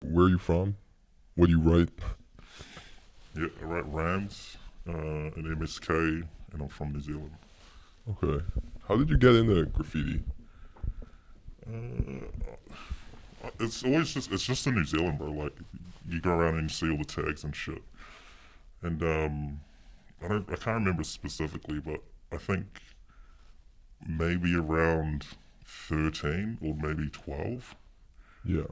Where are you from? What do you write? Yeah, I write RAMS and MSK, and I'm from New Zealand. Okay. How did you get into graffiti? Uh, it's just in New Zealand, bro. Like you go around and you see all the tags and shit. And I can't remember specifically, but I think maybe around 13 or maybe 12. Yeah.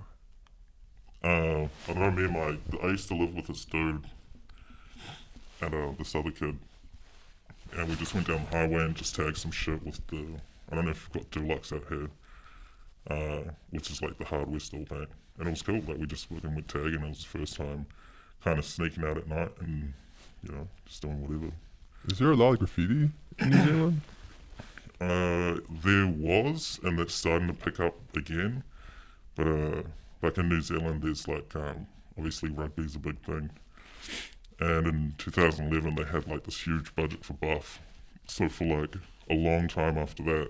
I know I used to live with this dude and this other kid, and we just went down the highway and just tagged some shit with the. I don't know if you've got Deluxe out here, which is like the hardware store thing. And it was cool. Like we just fucking went tagging. It was the first time, kind of sneaking out at night and just doing whatever. Is there a lot of graffiti in New Zealand? There was, and it's starting to pick up again. But like in New Zealand, there's like obviously rugby's a big thing, and in 2011 they had like this huge budget for buff. So for like a long time after that,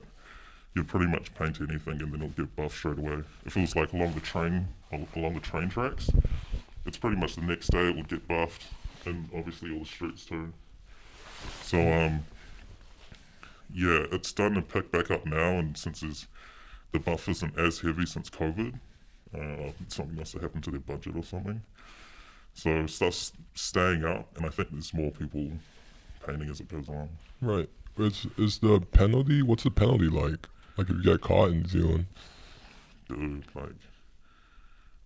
you'd pretty much paint anything and then it'll get buffed straight away. If it was like along the train tracks, it's pretty much the next day it would get buffed, and obviously all the streets too. So yeah, it's starting to pick back up now, and the buff isn't as heavy since COVID. Something must have happened to their budget or something. So it starts staying up, and I think there's more people painting as it goes along. Right. Is the penalty? What's the penalty like? Like if you get caught in New Zealand? Dude, like,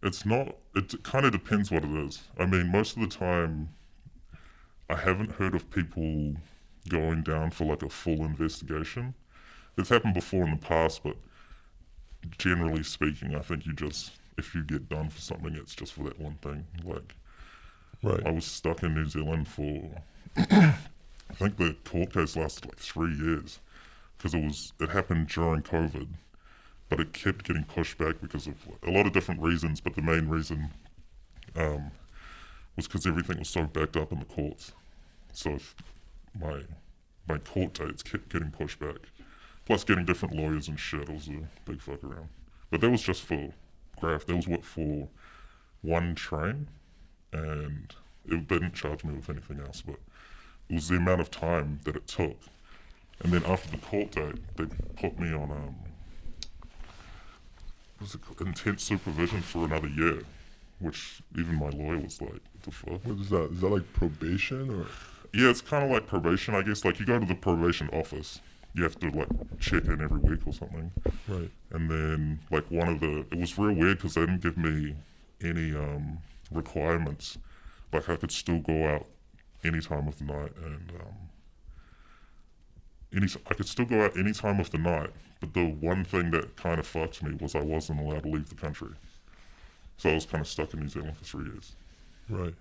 it's not. It kind of depends what it is. I mean, most of the time, I haven't heard of people going down for like a full investigation. It's happened before in the past, but generally speaking, I think if you get done for something, it's just for that one thing. Like, Right. I was stuck in New Zealand for, I think the court case lasted like 3 years, because it happened during COVID, but it kept getting pushed back because of a lot of different reasons, but the main reason was because everything was so backed up in the courts. So my court dates kept getting pushed back. Plus getting different lawyers and shit. It was a big fuck around. But that was just for graft. That was for one train, and they didn't charge me with anything else, but it was the amount of time that it took. And then after the court date, they put me on intense supervision for another year, which even my lawyer was like, what the fuck? What is that? Is that like probation or? Yeah, it's kind of like probation, I guess. Like you go to the probation office, you have to like check in every week or something. Right. And then like it was real weird because they didn't give me any requirements. Like I could still go out any time of the night, and I could still go out any time of the night. But the one thing that kind of fucked me was I wasn't allowed to leave the country. So I was kind of stuck in New Zealand for 3 years. Right.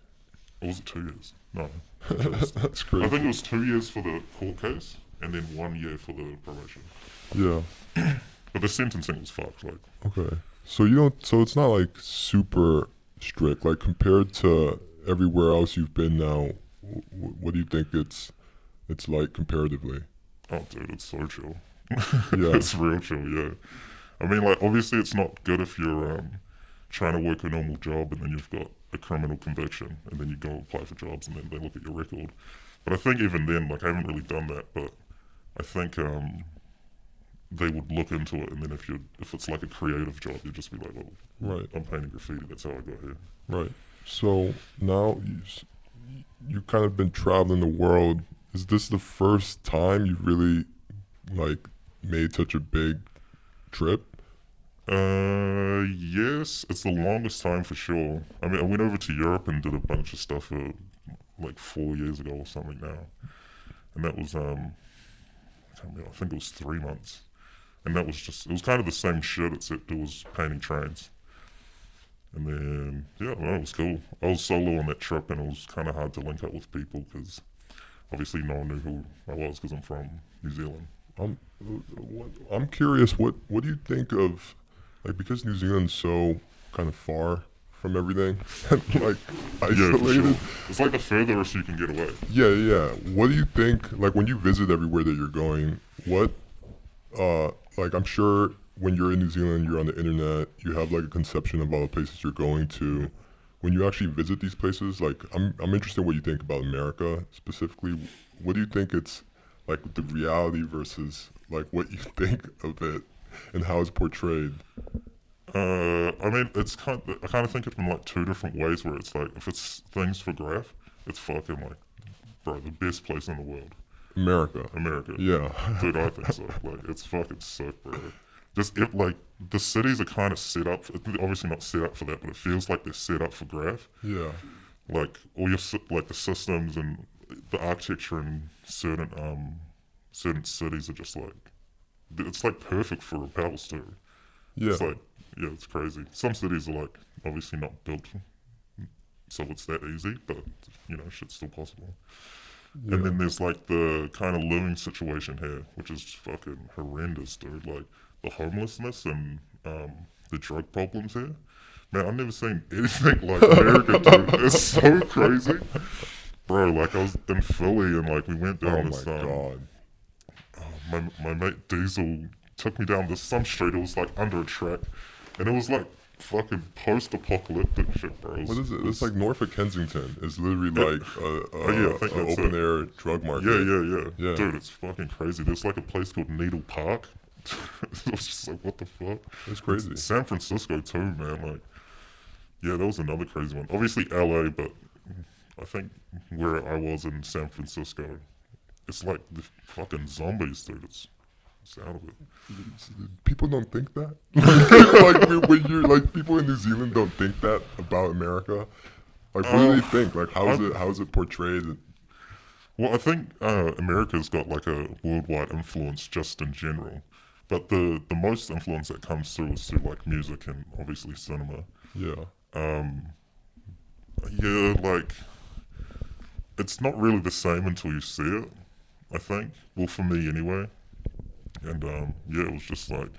Or was it 2 years? No. That's crazy. I think it was 2 years for the court case, and then 1 year for the probation. Yeah. But the sentencing was fucked. Like, Okay. So you don't. So it's not like super strict. Like compared to everywhere else you've been now, what do you think it's like comparatively? oh, dude, it's so chill. Yeah. It's real chill, yeah. I mean, like, obviously it's not good if you're trying to work a normal job and then you've got a criminal conviction and then you go apply for jobs and then they look at your record. But I think even then, like, I haven't really done that, but I think they would look into it, and then if it's like a creative job, you'd just be like, oh, Right. I'm painting graffiti, that's how I got here. Right. So now you kind of been traveling the world. Is this the first time you've really like made such a big trip? Yes, it's the longest time for sure. I mean, I went over to Europe and did a bunch of stuff like 4 years ago or something now. And that was, I think it was 3 months. And that was it was kind of the same shit, except it was painting trains. And then, yeah, no, it was cool. I was solo on that trip, and it was kind of hard to link up with people because obviously no one knew who I was because I'm from New Zealand. I'm curious. What do you think of like because New Zealand's so kind of far from everything, like isolated? Yeah, for sure. It's like the furthest you can get away. Yeah, yeah. What do you think? Like when you visit everywhere that you're going, what like I'm sure when you're in New Zealand, you're on the internet, you have like a conception of all the places you're going to. When you actually visit these places, like I'm interested in what you think about America specifically. What do you think it's like the reality versus like what you think of it and how it's portrayed? I mean, I kind of think of it in like two different ways. Where it's like, if it's things for graph, it's fucking like, bro, the best place in the world, America. America. Yeah. Dude, I think so. Like, it's fucking sick, bro. Just if like the cities are kind of set up. Obviously not set up for that, but it feels like they're set up for graph. Yeah. Like all your like the systems and the architecture in certain cities are just like, it's like perfect for rappels too. Yeah. It's like, yeah, it's crazy. Some cities are like obviously not built so it's that easy, but you know, shit's still possible. Yeah. And then there's like the kind of living situation here, which is fucking horrendous, dude. Like the homelessness and the drug problems here. Man, I've never seen anything like America, dude. It's so crazy, bro. Like I was in Philly and like we went Oh down my this. god. My mate Diesel took me down this some street. It was like under a track, and it was like fucking post-apocalyptic shit, bro. What is it? It's like north of Kensington. It's literally like yeah, I think a that's open it. air drug market. Yeah. Yeah. Dude, it's fucking crazy. There's like a place called Needle Park. It was just like, what the fuck? It's crazy. San Francisco too, man. Like, yeah, that was another crazy one. Obviously LA, but I think where I was in San Francisco, it's like the fucking zombies, dude. It's out of it. People don't think that. Like when you're like people in New Zealand don't think that about America. Like what do they think? Like how is it portrayed? Well, I think America's got like a worldwide influence just in general, but the most influence that comes through is through like music and obviously cinema. Yeah. Yeah, like it's not really the same until you see it. I think. Well, for me anyway. And yeah, it was just like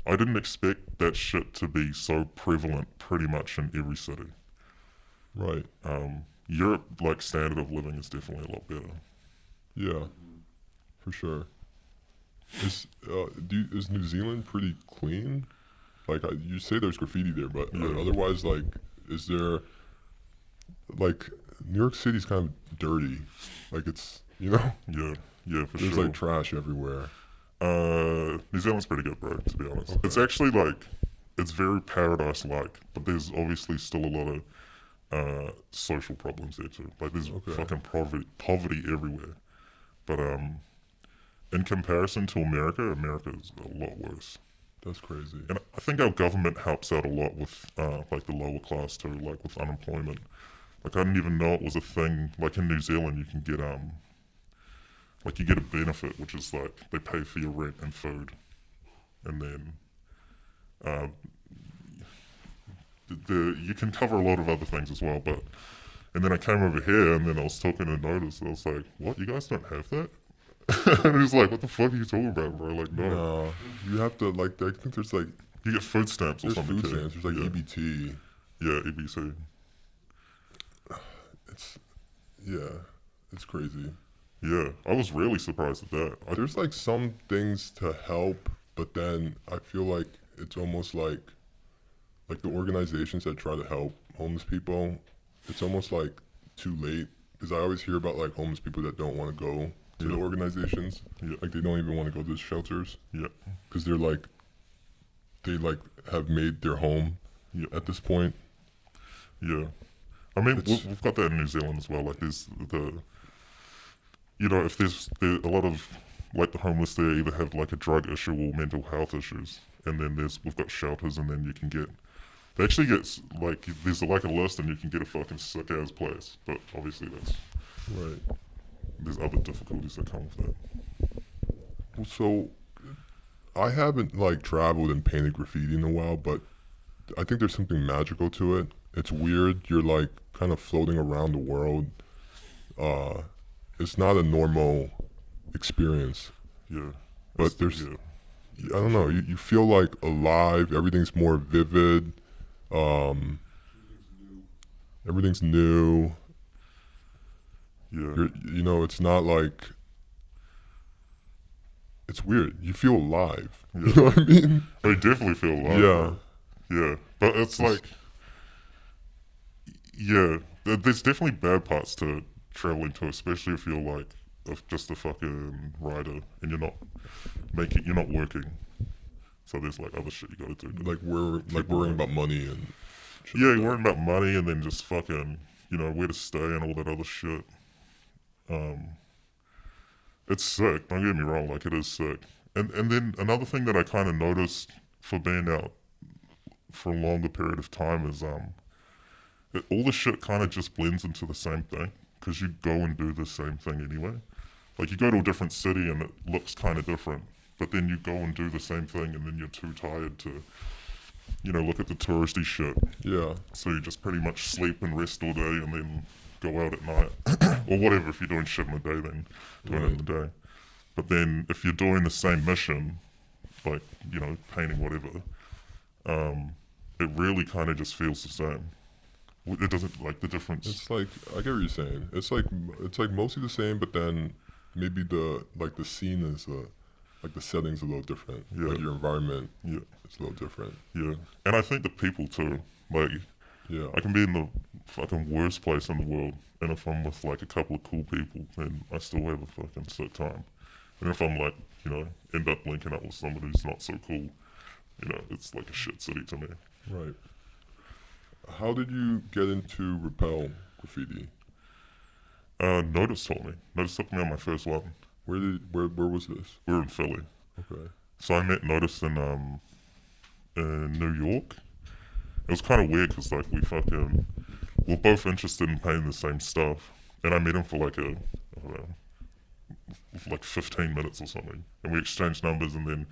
I didn't expect that shit to be so prevalent pretty much in every city. Right. Europe, like standard of living, is definitely a lot better. Yeah. For sure. Is is New Zealand pretty clean? Like you say there's graffiti there, but Yeah. otherwise, like, is there like New York City's kind of dirty? Like it's Yeah, for there's sure. like trash everywhere. New Zealand's pretty good, bro. To be honest, Okay. it's actually like it's very paradise-like, but there's obviously still a lot of social problems there too. Like there's fucking poverty everywhere. But in comparison to America, America is a lot worse. That's crazy. And I think our government helps out a lot with like the lower class too, like with unemployment. Like I didn't even know it was a thing. Like in New Zealand, you can get like you get a benefit, which is like they pay for your rent and food, and then you can cover a lot of other things as well. But and then I came over here and then I was talking to Notice. And I was like, "What? You guys don't have that?" And he was like, "What the fuck are you talking about, bro?" Like, no. No, you have to like. I think there's like You get food stamps or there's something. food stamps. There's like yeah. EBT. Yeah, EBC. It's it's crazy. Yeah, I was really surprised at that. There's like some things to help, but then I feel like it's almost like the organizations that try to help homeless people, it's almost like too late because I always hear about like homeless people that don't want to go to the organizations. Yeah. Like they don't even want to go to the shelters. Yeah. Because they have made their home at this point. Yeah. I mean, we've got that in New Zealand as well. Like there's if there's a lot of like the homeless there either have like a drug issue or mental health issues, and then we've got shelters, and then you can get they actually get like there's like a list, and you can get a fucking sick ass place, but obviously there's other difficulties that come with that. Well, so I haven't like traveled and painted graffiti in a while, but I think there's something magical to it. It's weird. You're like kind of floating around the world. It's not a normal experience. Yeah. But I don't know, you feel like alive, everything's more vivid, everything's new. Yeah. It's not like it's weird. You feel alive. Yeah. You know what I mean? I definitely feel alive. Yeah. Yeah, but it's like, yeah, there's definitely bad parts to traveling too, especially if you're like just a fucking rider and you're not working. So there's like other shit you gotta do. Like worrying about money and shit Yeah, like you're that. worrying about money and then just fucking, where to stay and all that other shit. It's sick. Don't get me wrong, like it is sick. And then another thing that I kind of noticed for being out for a longer period of time is that all the shit kind of just blends into the same thing because you go and do the same thing anyway. Like you go to a different city and it looks kind of different, but then you go and do the same thing and then you're too tired to, look at the touristy shit. Yeah. So you just pretty much sleep and rest all day and then go out at night or whatever. If you're doing shit in the day, then do it in the day. But then if you're doing the same mission, like, painting whatever, it really kind of just feels the same. It doesn't, like, the difference. It's like, I get what you're saying. It's like mostly the same, but then maybe the scene is like the setting's a little different. Yeah. Like your environment, Yeah. it's a little different. Yeah. And I think the people too, like, Yeah. I can be in the fucking worst place in the world, and if I'm with like a couple of cool people, then I still have a fucking sick time. And if I'm like, end up linking up with somebody who's not so cool, it's like a shit city to me. Right. How did you get into rappel graffiti? Notice told me. Notice took me on my first one. Where was this? We were in Philly. Okay. So I met Notice in New York. It was kind of weird because like we're both interested in painting the same stuff, and I met him for like I don't know, like 15 minutes or something, and we exchanged numbers, and then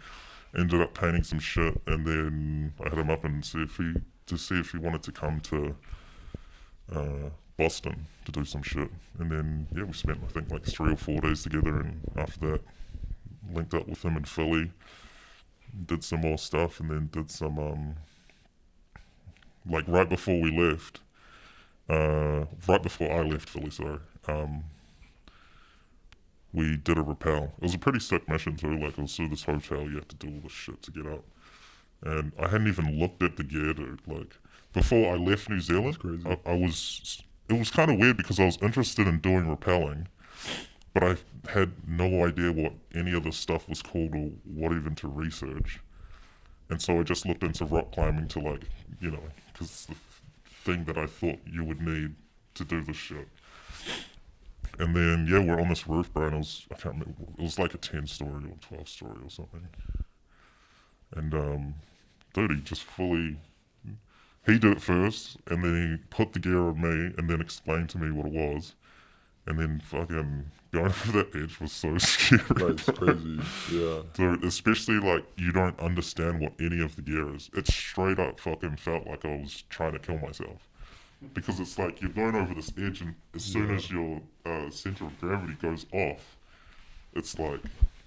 ended up painting some shit, and then I hit him up and see if he wanted to come to Boston to do some shit, and then we spent I think like 3 or 4 days together, and after that linked up with him in Philly, did some more stuff, and then did some like right before we left, right before I left Philly, sorry, we did a rappel. It was a pretty sick mission too, like it was through this hotel, you have to do all this shit to get out. And I hadn't even looked at the gear, dude. Like, before I left New Zealand, it was kind of weird because I was interested in doing rappelling, but I had no idea what any of the stuff was called or what even to research. And so I just looked into rock climbing to like, because it's the thing that I thought you would need to do this shit. And then, we're on this roof, bro, and I can't remember, it was like a 10-story or 12-story or something. And, dude, he did it first, and then he put the gear on me, and then explained to me what it was. And then fucking going over that edge was so scary. Right, it's crazy, yeah. Dude, especially like you don't understand what any of the gear is. It straight up fucking felt like I was trying to kill myself. Because it's like you're going over this edge, and as soon as your center of gravity goes off, it's like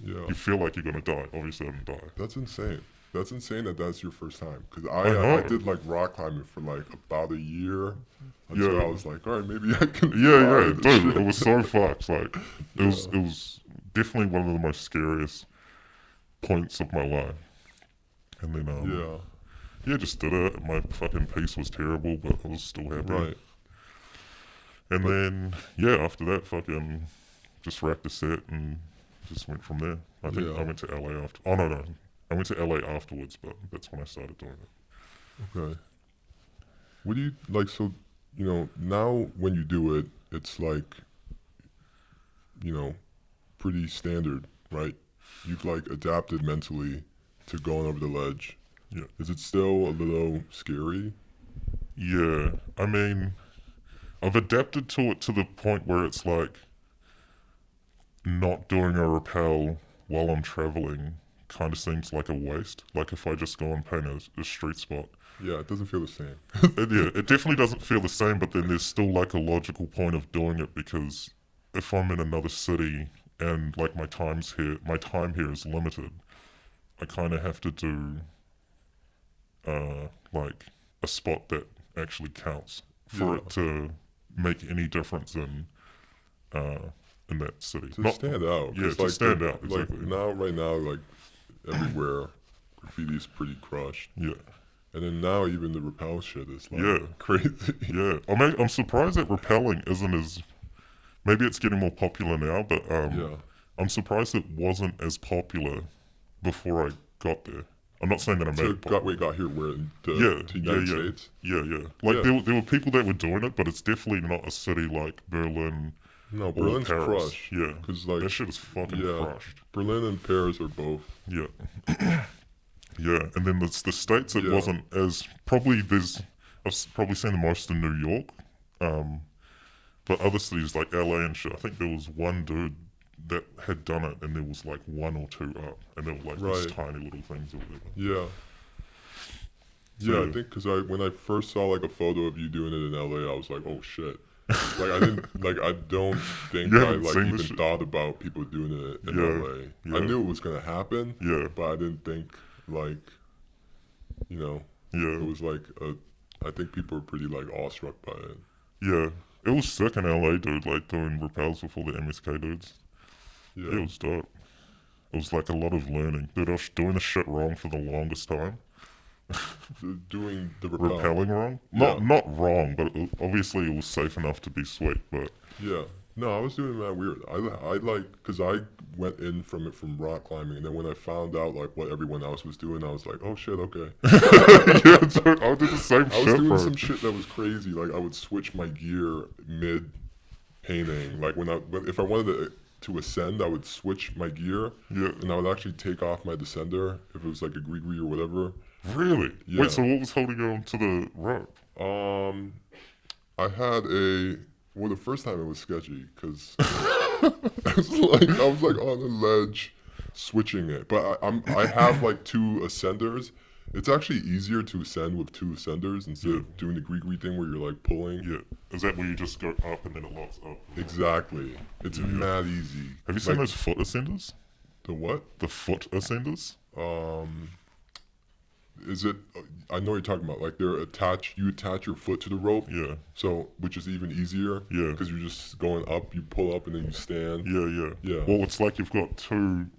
you feel like you're gonna die. Obviously, I didn't die. That's insane. That's insane that's your first time. Because I I did like rock climbing for like about a year until I was like, all right, maybe I can. Dude, shit. it was so fucked. Like it was definitely one of the most scariest points of my life. And then just did it. My fucking piece was terrible, but I was still happy. Right. And then after that, fucking just racked the set and just went from there. I think I went to LA after. Oh no, I went to LA afterwards, but that's when I started doing it. Okay. What do you like? So, now when you do it, it's like, pretty standard, right? You've like adapted mentally to going over the ledge. Yeah. Is it still a little scary? Yeah. I mean, I've adapted to it to the point where it's like not doing a rappel while I'm traveling kind of seems like a waste. Like if I just go and paint a street spot. Yeah, it doesn't feel the same. It definitely doesn't feel the same, but then there's still like a logical point of doing it because if I'm in another city and like my time here is limited, I kind of have to do like a spot that actually counts for it to make any difference in in that city. To stand out. Yeah, 'Cause, to stand out, Like exactly. right now, like everywhere, graffiti's pretty crushed. Yeah. And then now even the rappel shit is like Yeah. crazy. Yeah. I'm surprised that rappelling isn't as, maybe it's getting more popular now, but Yeah. I'm surprised it wasn't as popular before I got there. I'm not saying that I made it popular. Got here where in the Yeah, to United yeah, States. yeah, yeah. Like Yeah. there were people that were doing it, but it's definitely not a city like Berlin No, or Berlin's Paris. crushed. Yeah, Because like that shit is fucking yeah, crushed. Berlin and Paris are both. Yeah, yeah. And then the states, it Yeah. wasn't as probably. I've probably seen the most in New York, but other cities like LA and shit. I think there was one dude that had done it, and there was like one or two up, and they were like these Right. tiny little things or whatever. Yeah. So, Yeah, I think because when I first saw like a photo of you doing it in LA, I was like, oh shit. Like I didn't like I don't think You I haven't like seen even this shit? thought about people doing it in Yeah, LA. yeah. I knew it was gonna happen, Yeah, but I didn't think like, you know, yeah. it was like I think people were pretty like awestruck by it. Yeah, it was sick in LA, dude. Like doing rappels with all the MSK dudes. Yeah. It was dope. It was like a lot of learning, dude. I was doing the shit wrong for the longest time. Doing the rappel. Rappelling wrong? Yeah. Not wrong, but obviously it was safe enough to be sweet. But Yeah. No, I was doing that weird. I like because I went in from it from rock climbing, and then when I found out like what everyone else was doing, I was like, oh shit, okay. yeah, dude, I did the same I was shit, doing bro. some shit that was crazy. Like I would switch my gear mid painting. Like if I wanted to ascend, I would switch my gear, Yeah, and I would actually take off my descender if it was like a gree or whatever. really? Yeah. Wait, so what was holding you onto the rope? I had well, the first time it was sketchy because I was like on the ledge switching it, but I have like two ascenders. It's actually easier to ascend with two ascenders instead of doing the gree thing where you're like pulling. Yeah, is that where you just go up and then it locks up? Exactly. It's mad easy. Have you seen Like, those foot ascenders? the what? The foot ascenders? Is it? I know what you're talking about. Like they're attached. You attach your foot to the rope. Yeah, So, which is even easier. Yeah. Because you're just going up. You pull up and then you stand. yeah, yeah. Yeah. Well, it's like you've got two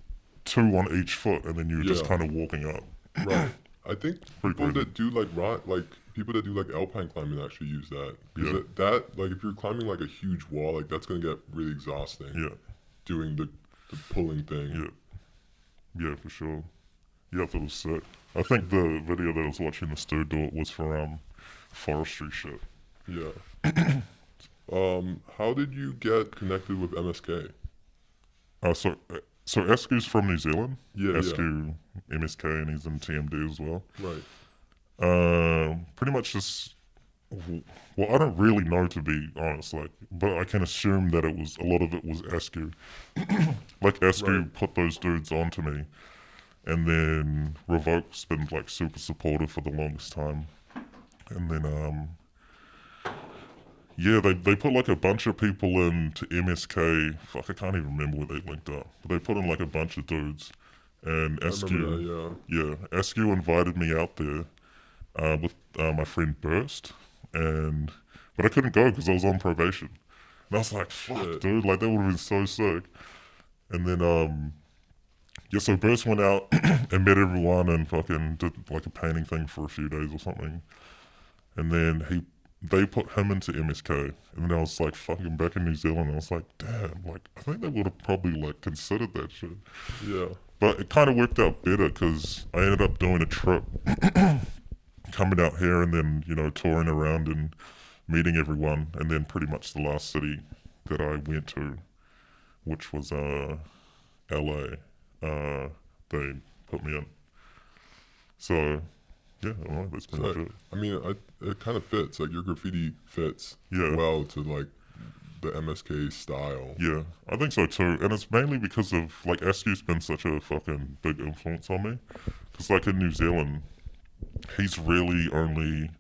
on each foot, and then you're just Yeah. kind of walking up. Right. I think Pretty people crazy. that do like people that do like alpine climbing actually use that. Because Yeah. that like if you're climbing like a huge wall, like that's gonna get really exhausting. Yeah, Doing the pulling thing. yeah, yeah, for sure. Yeah, I thought it was sick. I think the video that I was watching this dude do it was for forestry shit. Yeah. How did you get connected with MSK? So Esku's from New Zealand. Yeah, Esku, MSK, and he's in TMD as well. Right. Pretty much just. Well, I don't really know, to be honest. Like, but I can assume that a lot of it was Esku. Like Esku Right. put those dudes onto me, and then Revoke's been like super supportive for the longest time, and then yeah, they put like a bunch of people into MSK. Fuck, I can't even remember where they linked up. But they put in like a bunch of dudes, and I remember Esku, that, yeah, Esku invited me out there with my friend Burst, but I couldn't go because I was on probation. And I was like, fuck, Shit. dude, like that would have been so sick. And then yeah, so Burst went out and met everyone and fucking did like a painting thing for a few days or something. And then they put him into MSK, and then I was like fucking back in New Zealand. I was like, damn, like I think they would have probably like considered that shit. Yeah. But it kind of worked out better because I ended up doing a trip, coming out here and then touring around and meeting everyone, and then pretty much the last city that I went to, which was LA. They put me in. So yeah, well, that's pretty much it. I mean, it kind of fits. Like your graffiti fits Yeah. well to like the MSK style. Yeah, I think so too, and it's mainly because of like Esku's been such a fucking big influence on me. Because like in New Zealand, he's really only,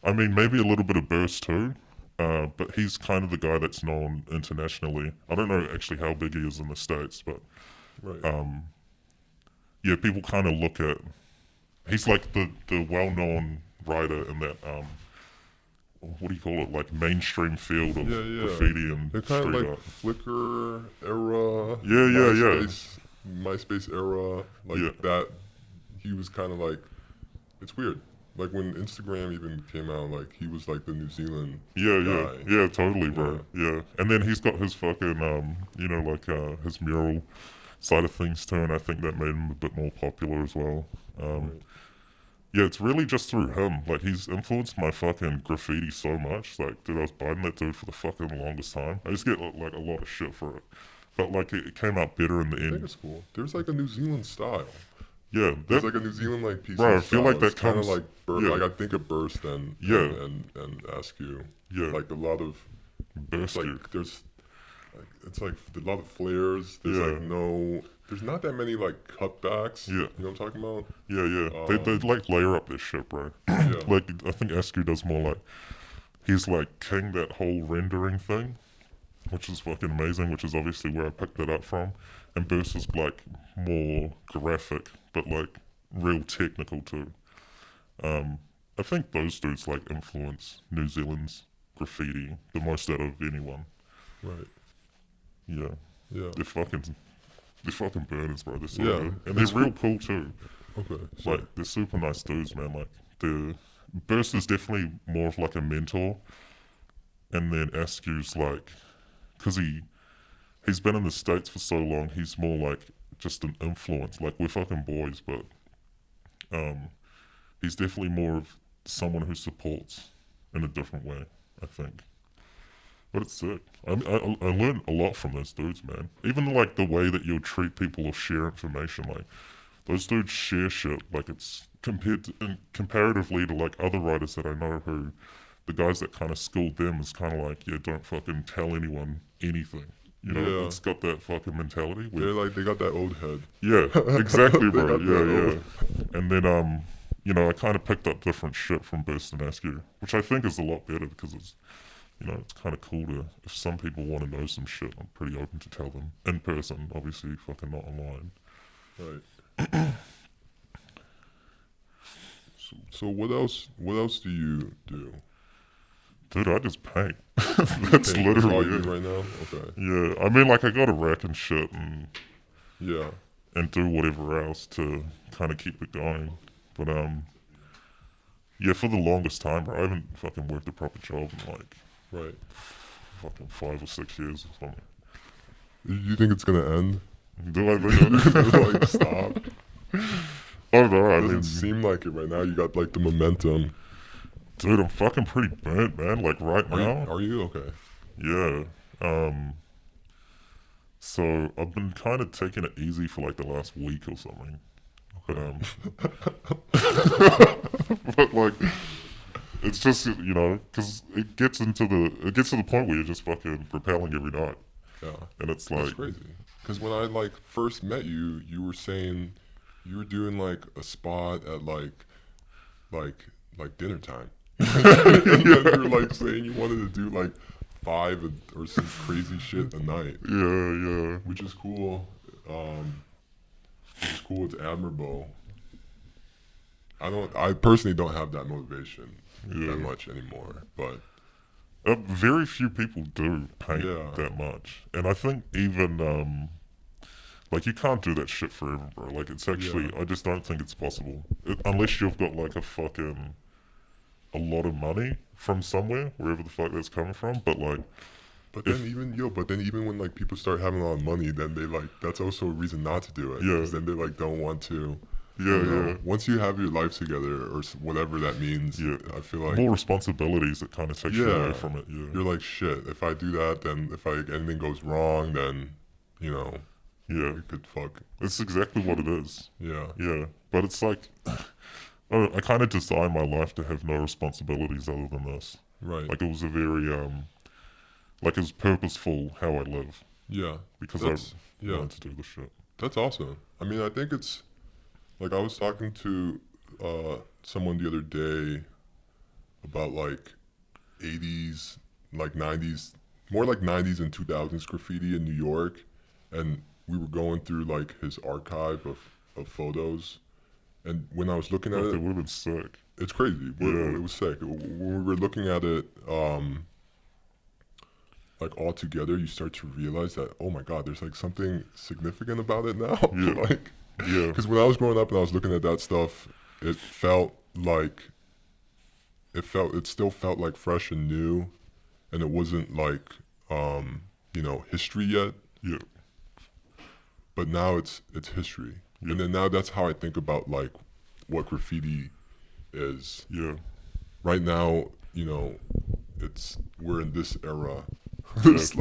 I mean maybe a little bit of Burst too, but he's kind of the guy that's known internationally. I don't know actually how big he is in the States, but Right. yeah, people kind of look at, he's like the well-known writer in that what do you call it? Like mainstream field of Yeah. graffiti and They're kind of street like art. Flickr era. Yeah. MySpace era. Like Yeah. that. He was kind of like. It's weird. Like when Instagram even came out, like he was like the New Zealand guy. Yeah, totally, bro. Yeah. And then he's got his fucking, his mural side of things too, and I think that made him a bit more popular as well. Right. Yeah, it's really just through him. Like, he's influenced my fucking graffiti so much. Like, dude, I was biting that dude for the fucking longest time. I just get, like, a lot of shit for it. But, like, it came out better in the I think end. it's cool. There's like a New Zealand style. Yeah, There's that, like a New Zealand like piece. bro, I feel like that kind of comes... like yeah. like I think of Burst and Yeah. and Ask You. Yeah. Like a lot of Burst you. like there's like it's like a lot of flares. There's Yeah. like no. There's not that many like cutbacks. Yeah. You know what I'm talking about? Yeah. They like layer up their shit, bro. Yeah. Like, I think Askew does more like... He's like king that whole rendering thing, which is fucking amazing, which is obviously where I picked that up from. And Burst is like more graphic, but like real technical too. I think those dudes like influence New Zealand's graffiti the most out of anyone. Right. Yeah, Yeah. they're fucking burners, bro. They're so Yeah, good. And it's they're real cool too. Okay. So, Like, they're super nice dudes, man. Like, the Burst is definitely more of like a mentor, and then Askew's like, cause he's been in the States for so long, he's more like just an influence. Like, we're fucking boys, but he's definitely more of someone who supports in a different way, I think. But it's sick. I learned a lot from those dudes, man. Even like the way that you'll treat people or share information, like those dudes share shit like it's comparatively to like other writers that I know who the guys that kind of schooled them is kind of like, yeah, don't fucking tell anyone anything. You know, Yeah. it's got that fucking mentality. they're like they got that old head. Yeah, exactly, They bro. got Yeah, that yeah. And then I kind of picked up different shit from Burst and Askew, which I think is a lot better because it's, it's kind of cool to, if some people want to know some shit, I'm pretty open to tell them in person, obviously, fucking not online. Right. So what else? What else do you do? Dude, I just paint. That's Paint all literally you it. right now. Okay. Yeah, I mean, like, I got a rack and shit Yeah. and do whatever else to kind of keep it going. But, yeah, for the longest time, bro, I haven't fucking worked a proper job in, like, Right. fucking 5 or 6 years or something. You think it's gonna end? Do I think Like stop? I don't know, I Doesn't mean, seem like it right now. You got like the momentum. dude, I'm fucking pretty burnt, man, like, right now. Are you okay? Yeah. So I've been kind of taking it easy for like the last week or something. But but like, it's just, because it gets to the point where you're just fucking rappelling every night, Yeah. and it's That's like, crazy. Because when I like first met you, you were saying you were doing like a spot at like dinner time. And then you were like saying you wanted to do like 5 or some crazy shit a night, yeah, which is cool. It's cool. It's admirable. I personally don't have that motivation that much anymore, but very few people do paint Yeah. that much, and I think even like, you can't do that shit forever, bro. Like, it's actually, I just don't think it's possible unless you've got like a lot of money from somewhere, wherever the fuck that's coming from. But like, But then even when like people start having a lot of money, then they like that's also a reason not to do it. Yeah. 'Cause then they like don't want to. yeah. Once you have your life together or whatever that means, Yeah. I feel like More responsibilities that kind of takes you Yeah. away from it. Yeah, you're like shit. If I do that, then if anything goes wrong, then yeah. you could fuck. It's exactly what it is. Yeah. Yeah, but it's like, I kind of designed my life to have no responsibilities other than this. Right. Like, it was a very like, it was purposeful how I live Yeah. because That's- I yeah. wanted to do this shit. That's awesome. I mean, I think it's like I was talking to someone the other day about like 80s, like 90s, more like 90s and 2000s graffiti in New York, and we were going through like his archive of photos, and when I was looking at Like, it, they would have been sick. it's crazy. It was sick. When we were looking at it, like all together, you start to realize that, oh my God, there's like something significant about it now. Yeah. Like, Yeah. because when I was growing up and I was looking at that stuff, it still felt like fresh and new, and it wasn't like, history yet. Yeah. But now it's history, Yeah. and then now that's how I think about like what graffiti is. Yeah. Right now, we're in this era, this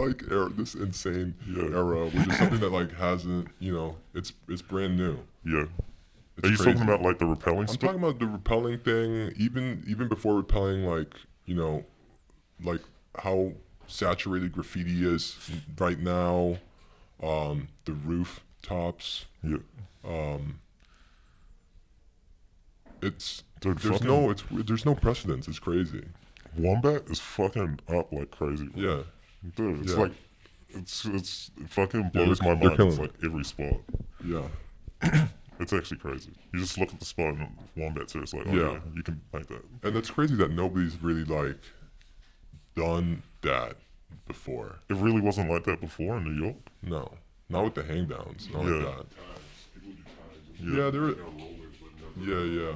insane era, which is something that like hasn't, it's brand new. Yeah. It's Are you crazy. talking about like the repelling I'm spit? talking about the repelling thing, even before repelling, like like how saturated graffiti is right now, the rooftops. Yeah. Dude, There's no precedence. It's crazy. Wombat is fucking up like crazy. Bro. Yeah. Dude, it's Yeah. like it fucking Yeah, blows my they're mind. killing It's like every spot. Yeah. It's actually crazy. You just look at the spot and Wombat's there. It's like, oh Yeah. yeah, you can make that. And it's crazy that nobody's really like done that before. It really wasn't like that before in New York. No, not with the hangdowns. Not Yeah. like that. Yeah, there. Yeah.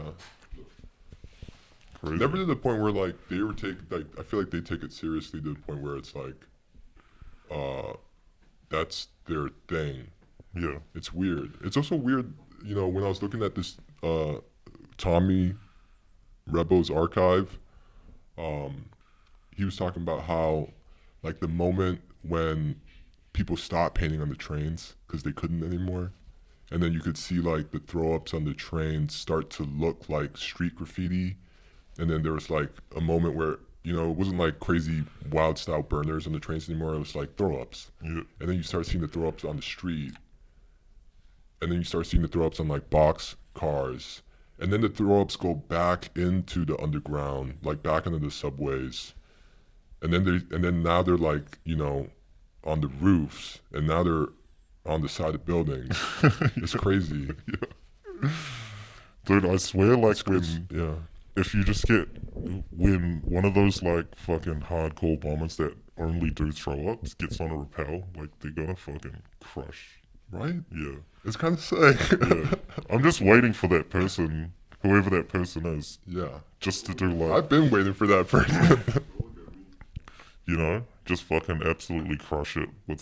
Crazy. Never to the point where like they ever take like I feel like they take it seriously to the point where it's like, that's their thing. Yeah. It's weird. It's also weird, when I was looking at this Tommy Rebels archive, he was talking about how like the moment when people stopped painting on the trains because they couldn't anymore, and then you could see like the throw ups on the trains start to look like street graffiti, and then there was like a moment where it wasn't like crazy wild style burners on the trains anymore. It was like throw ups, Yeah. and then you start seeing the throw ups on the street, and then you start seeing the throw ups on like box cars, and then the throw ups go back into the underground, like back into the subways, and then now they're like on the roofs, and now they're on the side of buildings. It's crazy. Yeah. Dude, I swear, like Yeah. if you just when one of those like fucking hardcore bombers that only do throw ups gets on a rappel, like they're gonna fucking crush. Right? Yeah. It's kind of sick. Yeah. I'm just waiting for that person, whoever that person is, Yeah. just to do like, I've been waiting for that person. just fucking absolutely crush it with,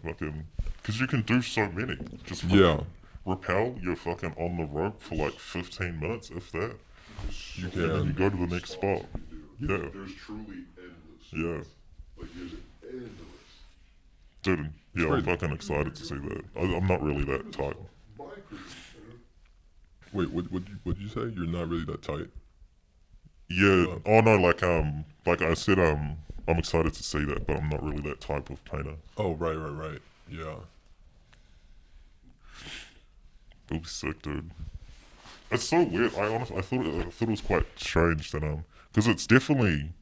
fucking, because you can do so many. Just fucking Yeah. rappel, you're fucking on the rope for like 15 minutes, if that. You And then you can. go to the next spot. Yeah. There's truly endless. Yeah. Like there's endless. Dude, yeah, I'm crazy. fucking excited to see that. I'm not really that tight. Wait, what did you say? You're not really that tight? Yeah. Oh no, like I said, I'm excited to see that, but I'm not really that type of painter. Oh, right. Yeah. It'll be sick, dude. It's so weird. I thought it was quite strange that because it's definitely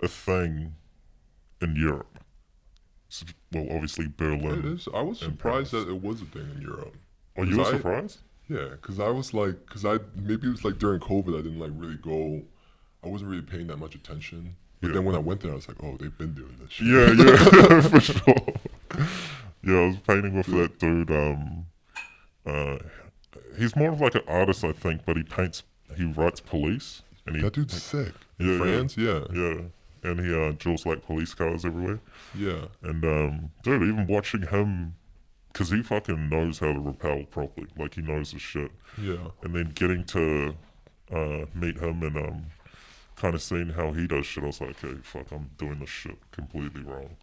a thing in Europe. Well, obviously Berlin. It is. I was and surprised Paris. that it was a thing in Europe. Oh, you were 'Cause I- surprised? Yeah, because I was like, maybe it was like during COVID, I didn't like really go, I wasn't really paying that much attention. But Yeah. then when I went there, I was like, oh, they've been doing this shit. Yeah, for sure. Yeah, I was painting with that dude. He's more of like an artist, I think, but he writes police, and he That dude's sick. Yeah, In yeah. France, yeah. and he draws like police cars everywhere. Yeah. And dude, even watching him, because he fucking knows how to rappel properly, like he knows his shit. Yeah. And then getting to meet him and kind of seeing how he does shit, I was like, okay, fuck, I'm doing this shit completely wrong.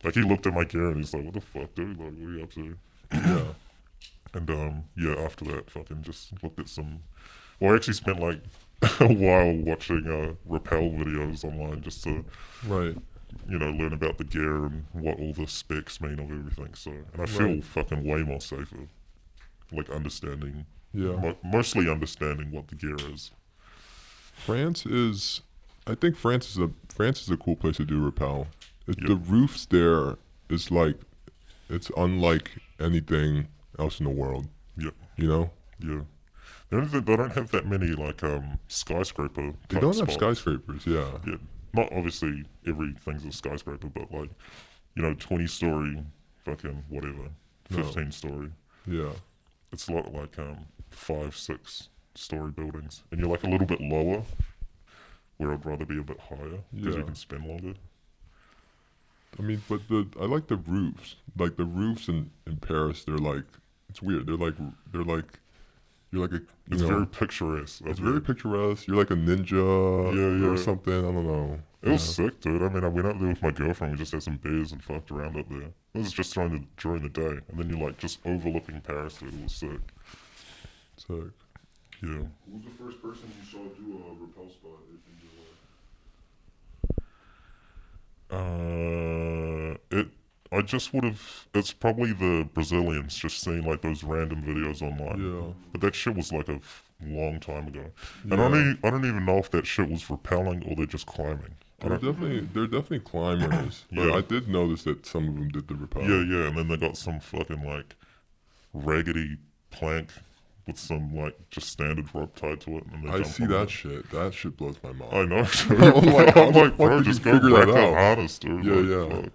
Like he looked at my gear and he's like, what the fuck, dude? Like, what are you up to? Yeah. And yeah, after that, fucking just looked at some. Well, I actually spent like a while watching rappel videos online just to Right. learn about the gear and what all the specs mean of everything. So, and I feel Right. fucking way more safer, like understanding, Yeah. mostly understanding what the gear is. I think France is a cool place to do rappel. Yeah. The roofs there is like, it's unlike anything else in the world. Yeah, You know? yeah. The only thing, they don't have that many like skyscraper. They type don't have spots. skyscrapers. Yeah. Yeah, not obviously everything's a skyscraper, but like, 20-story, fucking whatever, No. 15-story. Yeah. It's a lot like 5-6 story buildings, and you're like a little bit lower, where I'd rather be a bit higher because you Yeah. can spend longer. I mean, but I like the roofs. Like the roofs in Paris, they're like, it's weird. They're like you're like a It's very picturesque. it's very picturesque. You're like a ninja Yeah, or yeah. something. I don't know. It was sick, dude. I mean, I went up there with my girlfriend. We just had some beers and fucked around up there. It was just during the day, and then you're like just overlooking Paris. Dude. It was sick. Sick. Yeah. Who was the first person you saw do a rappel spot in your life? I just would have. It's probably the Brazilians just seeing like those random videos online. Yeah. But that shit was like a long time ago, and Yeah. I don't even know if that shit was rappelling or they're just climbing. They're definitely climbers. But Yeah. I did notice that some of them did the rappel. Yeah, yeah, and then they got some fucking like raggedy plank with some like just standard rope tied to it, and they I jump see on that it. shit. That shit blows my mind. I know. I'm like, how I'm the like, fuck bro, did just you go figure break that that out? harness, dude. Yeah, Like, yeah. fuck.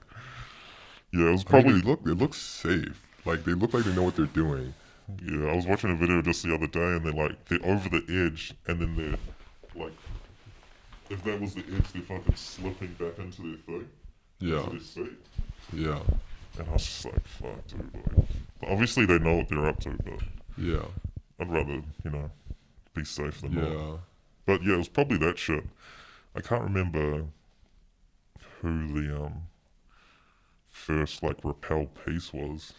Yeah, it was Probably probably. they look safe. Like they look like they know what they're doing. Yeah, I was watching a video just the other day, and they're over the edge, and then they're like, if that was the edge, they're fucking slipping back into their thing. Yeah. Into their seat. Yeah. And I was just like, fuck, dude. Like, but obviously they know what they're up to, but Yeah. I'd rather, be safe than not. Yeah. But yeah, it was probably that shit. I can't remember who the first like rappel piece was.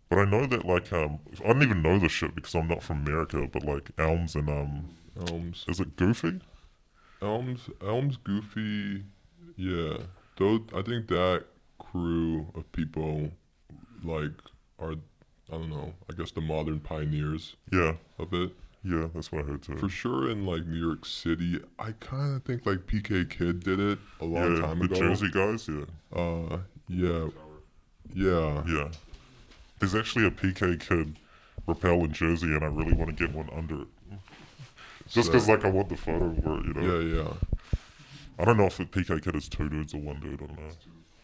But I know that like I don't even know the shit because I'm not from America, but like Elms and Elms. is it Goofy? Elms, Goofy. Yeah. Though I think that crew of people like are, I don't know, I guess the modern pioneers Yeah, of it. yeah, that's what I heard too. For sure in like New York City, I kind of think like PK Kid did it a long Yeah, time the ago. Jersey guys, yeah. Yeah. Yeah. Yeah. There's actually a PK Kid rappel in Jersey, and I really want to get one under it. Just because, like, I want the photo for it, Yeah, yeah. I don't know if the PK Kid is 2 dudes or 1 dude, I don't know.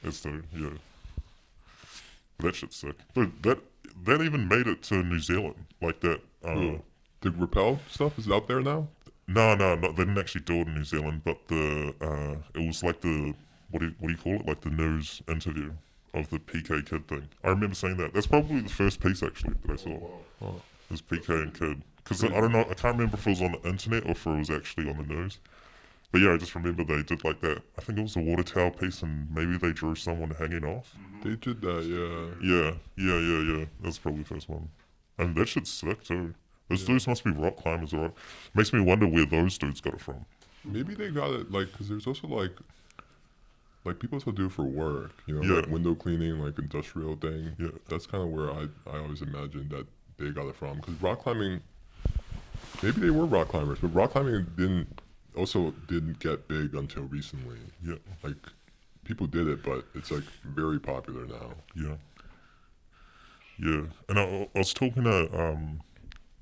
It's 2, yeah. But that shit's sick. Dude, that even made it to New Zealand. Like that, The rappel stuff is out there now? No, they didn't actually do it in New Zealand, but it was like the, what do you call it? Like the news interview of the PK Kid thing. I remember seeing that. That's probably the first piece actually that I saw. Oh. Was PK and Kid. Because I don't know, I can't remember if it was on the internet or if it was actually on the news. But yeah, I just remember they did like that. I think it was a water tower piece and maybe they drew someone hanging off. They did that, yeah. Yeah. That's probably the first one. And that shit's sick too. Those dudes must be rock climbers, right? Makes me wonder where those dudes got it from. Maybe they got it, like, because there's also, like people still do it for work, Yeah. like window cleaning, like industrial thing. Yeah. That's kind of where I always imagined that they got it from. Because rock climbing, maybe they were rock climbers, but rock climbing didn't get big until recently. Yeah. Like, people did it, but it's, like, very popular now. Yeah. Yeah. And I was talking to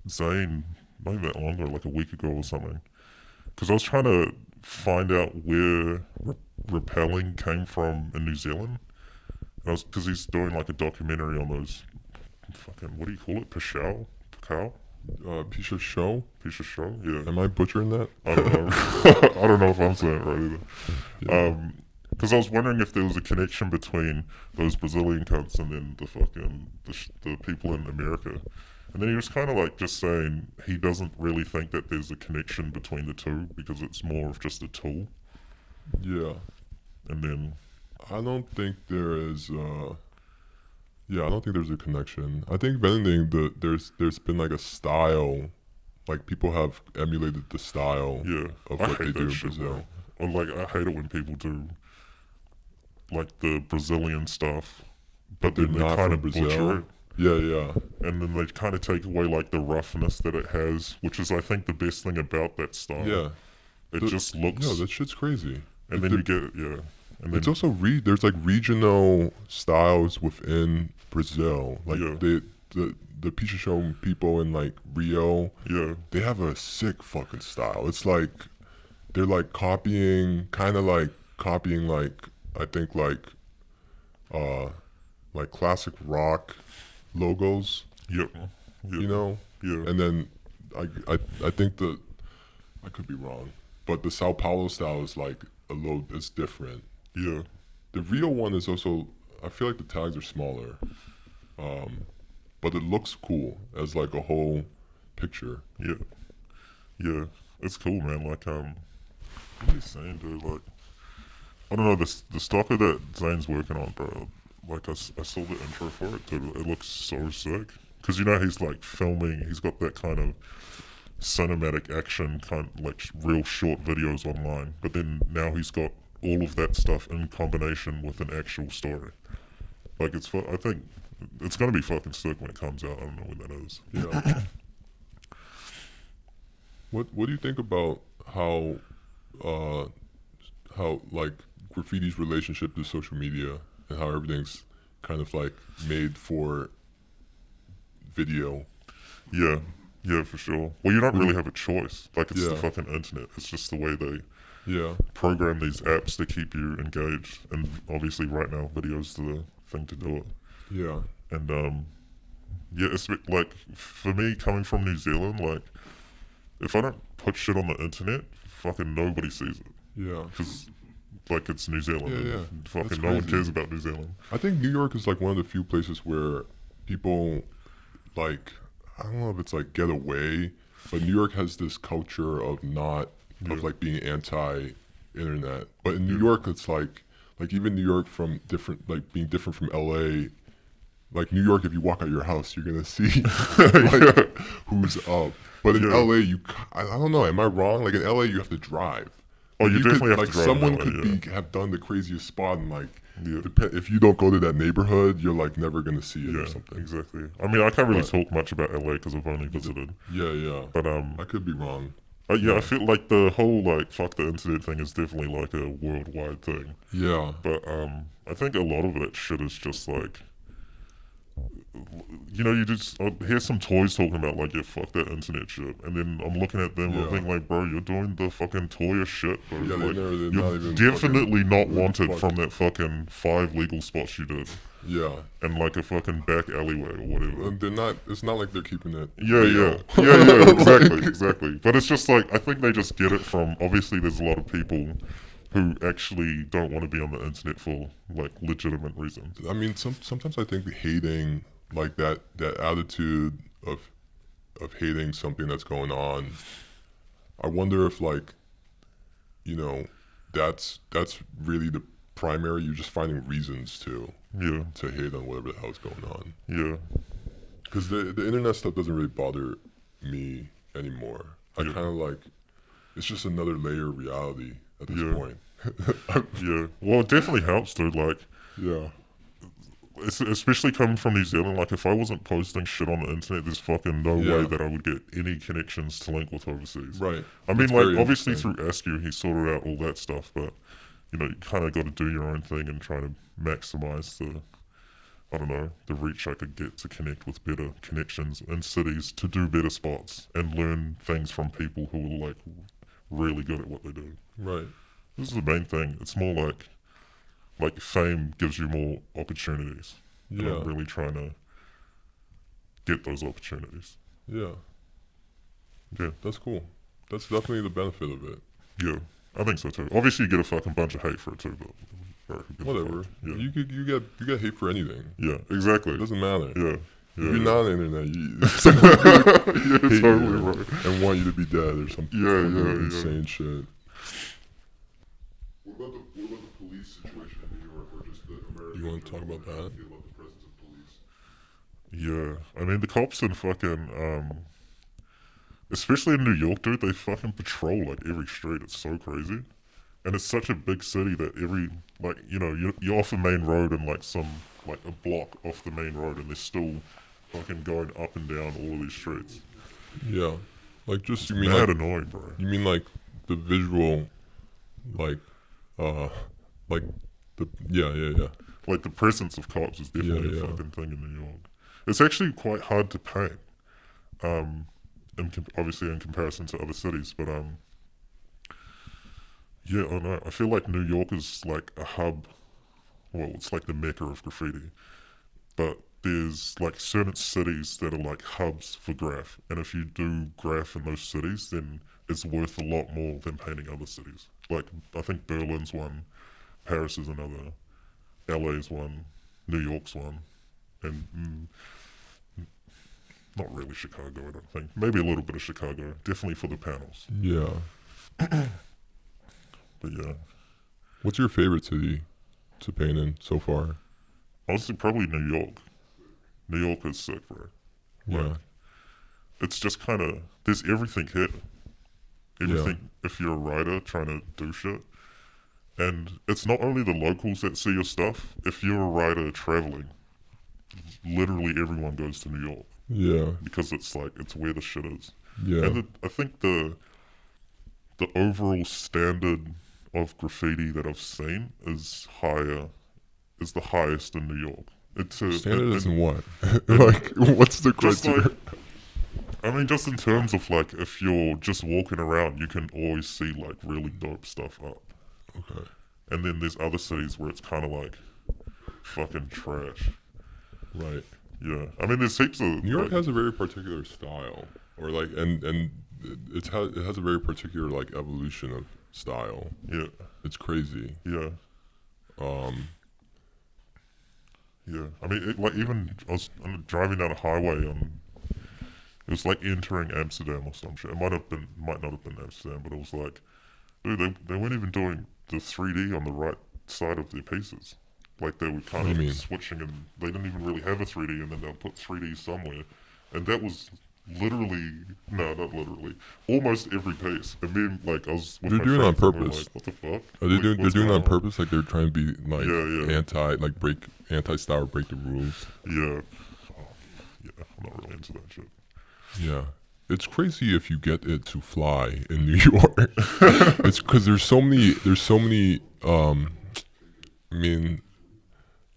Zane not even that long ago, like a week ago or something. Because I was trying to find out where rappelling came from in New Zealand. Because he's doing like a documentary on those fucking, what do you call it? Pashao? Piece of show? Piece of show? Yeah. Am I butchering that? I don't know. I don't know if I'm saying it right either. Because I was wondering if there was a connection between those Brazilian cunts and then the fucking the people in America. And then he was kind of like just saying he doesn't really think that there's a connection between the two because it's more of just a tool. Yeah. And then I don't think there is. I don't think there's a connection. I think if anything, there's been like a style, like people have emulated the style of I what they hate do in that shit, Brazil. bro. Or like I hate it when people do like the Brazilian stuff, but then they not kind from of Brazil. butcher it. Yeah. And then they kind of take away like the roughness that it has, which is I think the best thing about that style. Yeah. It just looks. No, that shit's crazy. and then you get and then It's also there's like regional styles within Brazil. Like Yeah. the Pizza Show people in like Rio, Yeah. they have a sick fucking style. It's like they're like copying, kind of like copying like I think like classic rock logos, Yep. Yep. you know. Yeah. And then I think that I could be wrong, but the Sao Paulo style is like it's different. Yeah. The Rio one is also, I feel like the tags are smaller, but it looks cool as like a whole picture. Yeah. Yeah. It's cool, man. Like, what are you saying, dude? Like, I don't know, the stalker that Zane's working on, bro. Like, I saw the intro for it, dude. It looks so sick. Because, you know, he's like filming, he's got that kind of cinematic action, kind of like real short videos online. But then now he's got all of that stuff in combination with an actual story. Like, I think it's gonna be fucking sick when it comes out. I don't know when that is. Yeah. What do you think about how like graffiti's relationship to social media and how everything's kind of like made for video? Yeah, yeah, for sure. Well, you don't really have a choice. Like, it's the Yeah. fucking internet. It's just the way they Yeah. program these apps to keep you engaged. And obviously, right now, video's the thing to do it. Yeah. And yeah, it's like for me coming from New Zealand, like if I don't put shit on the internet, fucking nobody sees it. Yeah. Because like it's New Zealand. Yeah, and yeah. fucking That's no one crazy. cares about New Zealand. I think New York is like one of the few places where people like, I don't know if it's like get away, but New York has this culture of not of Yeah. like being anti-internet. But in New York, it's like even New York from different, like being different from LA. Like New York, if you walk out your house, you're gonna see like who's up. But in Yeah. LA, I don't know. Am I wrong? Like in LA, you have to drive. Oh, you definitely have like to drive in someone LA, could yeah. have done the craziest spot and like Yeah. if you don't go to that neighborhood, you're like never gonna see it Yeah, or something. exactly. I mean, I can't really But- talk much about LA because I've only visited. Yeah, yeah. But I could be wrong. yeah, I feel like the whole like fuck the internet thing is definitely like a worldwide thing. Yeah, But I think a lot of that shit is just like, you know, you just hear some toys talking about like, yeah, fuck that internet shit, and then I'm looking at them and Yeah. I think like, bro, you're doing the fucking toyish shit, bro. Yeah, like, they're you're not even definitely fucking not really wanted fuck- from that fucking 5 legal spots you did, yeah. and like a fucking back alleyway or whatever. And they're not. It's not like they're keeping it. Yeah, real. yeah, exactly, Like- exactly. But it's just like, I think they just get it from, obviously there's a lot of people who actually don't want to be on the internet for like legitimate reasons. I mean, sometimes I think hating like that attitude of hating something that's going on. I wonder if like, you know, that's really the primary. You're just finding reasons to Yeah, hate on whatever the hell's going on. yeah, Because the internet stuff doesn't really bother me anymore. I Yeah. kind of like, it's just another layer of reality at this Yeah. point. yeah. Well, it definitely helps, dude. Like, Yeah. especially coming from New Zealand, like if I wasn't posting shit on the internet, there's fucking no Yeah. way that I would get any connections to link with overseas. Right. I mean, It's like very obviously interesting. through Askew, he sorted out all that stuff, but you know, you kind of got to do your own thing and try to maximize the, I don't know, the reach I could get to connect with better connections in cities to do better spots and learn things from people who are like really good at what they do. Right. This is the main thing. It's more like fame gives you more opportunities. And Yeah. I'm really trying to get those opportunities. Yeah. Yeah, That's cool. That's definitely the benefit of it. yeah, I think so too. Obviously, you get a fucking bunch of hate for it too, but bro, who gives a Whatever. fuck? Yeah, You get hate for anything. yeah, exactly. It doesn't matter. Yeah, If yeah, you're yeah. not on the internet, someone could You're hate totally you right. and want you to be dead or some Yeah, fucking yeah, yeah. insane shit. What about the police situation in New York, or just the American? You wanna talk about How do that? you feel about the presence of police? Yeah, I mean the cops in fucking especially in New York, dude, they fucking patrol like every street. It's so crazy, and it's such a big city that every like you know you're off the main road and like some like a block off the main road, and they're still fucking going up and down all of these streets. Yeah. Like just you mean Mad like annoying, bro. you mean like the visual, like like the yeah. Like the presence of cops is definitely Yeah, a yeah. fucking thing in New York. It's actually quite hard to paint. Obviously in comparison to other cities, but yeah, I don't know. I feel like New York is like a hub. Well, it's like the mecca of graffiti. But there's like certain cities that are like hubs for graph, and if you do graph in those cities, then it's worth a lot more than painting other cities. Like I think Berlin's one, Paris is another, LA's one, New York's one, and not really Chicago. I don't think. Maybe a little bit of Chicago. Definitely for the panels. Yeah. But yeah, What's your favorite city to paint in so far? honestly, probably New York. New York is sick, bro. Yeah. It's just kind of there's everything here. Everything. If you're a writer trying to do shit, and it's not only the locals that see your stuff. If you're a writer traveling, literally everyone goes to New York Yeah. because it's like it's where the shit is. Yeah. And I think the overall standard of graffiti that I've seen is the highest in New York. It's Standard isn't what? Like, what's the just criteria? like, I mean, just in terms of like, if you're just walking around, you can always see like really dope stuff up. Okay. And then there's other cities where it's kind of like fucking trash. Right. Yeah, I mean, there's heaps of New York like, has a very particular style, or like, and it has a very particular like evolution of style. yeah, It's crazy. yeah, yeah. I mean, like even I was driving down a highway it was like entering Amsterdam or some shit. It might not have been Amsterdam, but it was like, dude, they weren't even doing the 3D on the right side of their pieces. Like they were kind What do you mean? of switching, and they didn't even really have a 3D, and then they'll put 3D somewhere, and that was literally not literally, almost every piece. And then like I was with They're my doing it on friends, and we were purpose. like, what the fuck? Are they Like, doing? They're what's doing it on going purpose. Like they're trying to be like Yeah. anti-style, break the rules. Yeah. Oh, yeah, I'm not really into that shit. Yeah. It's crazy if you get it to fly in New York. It's because there's so many. I mean,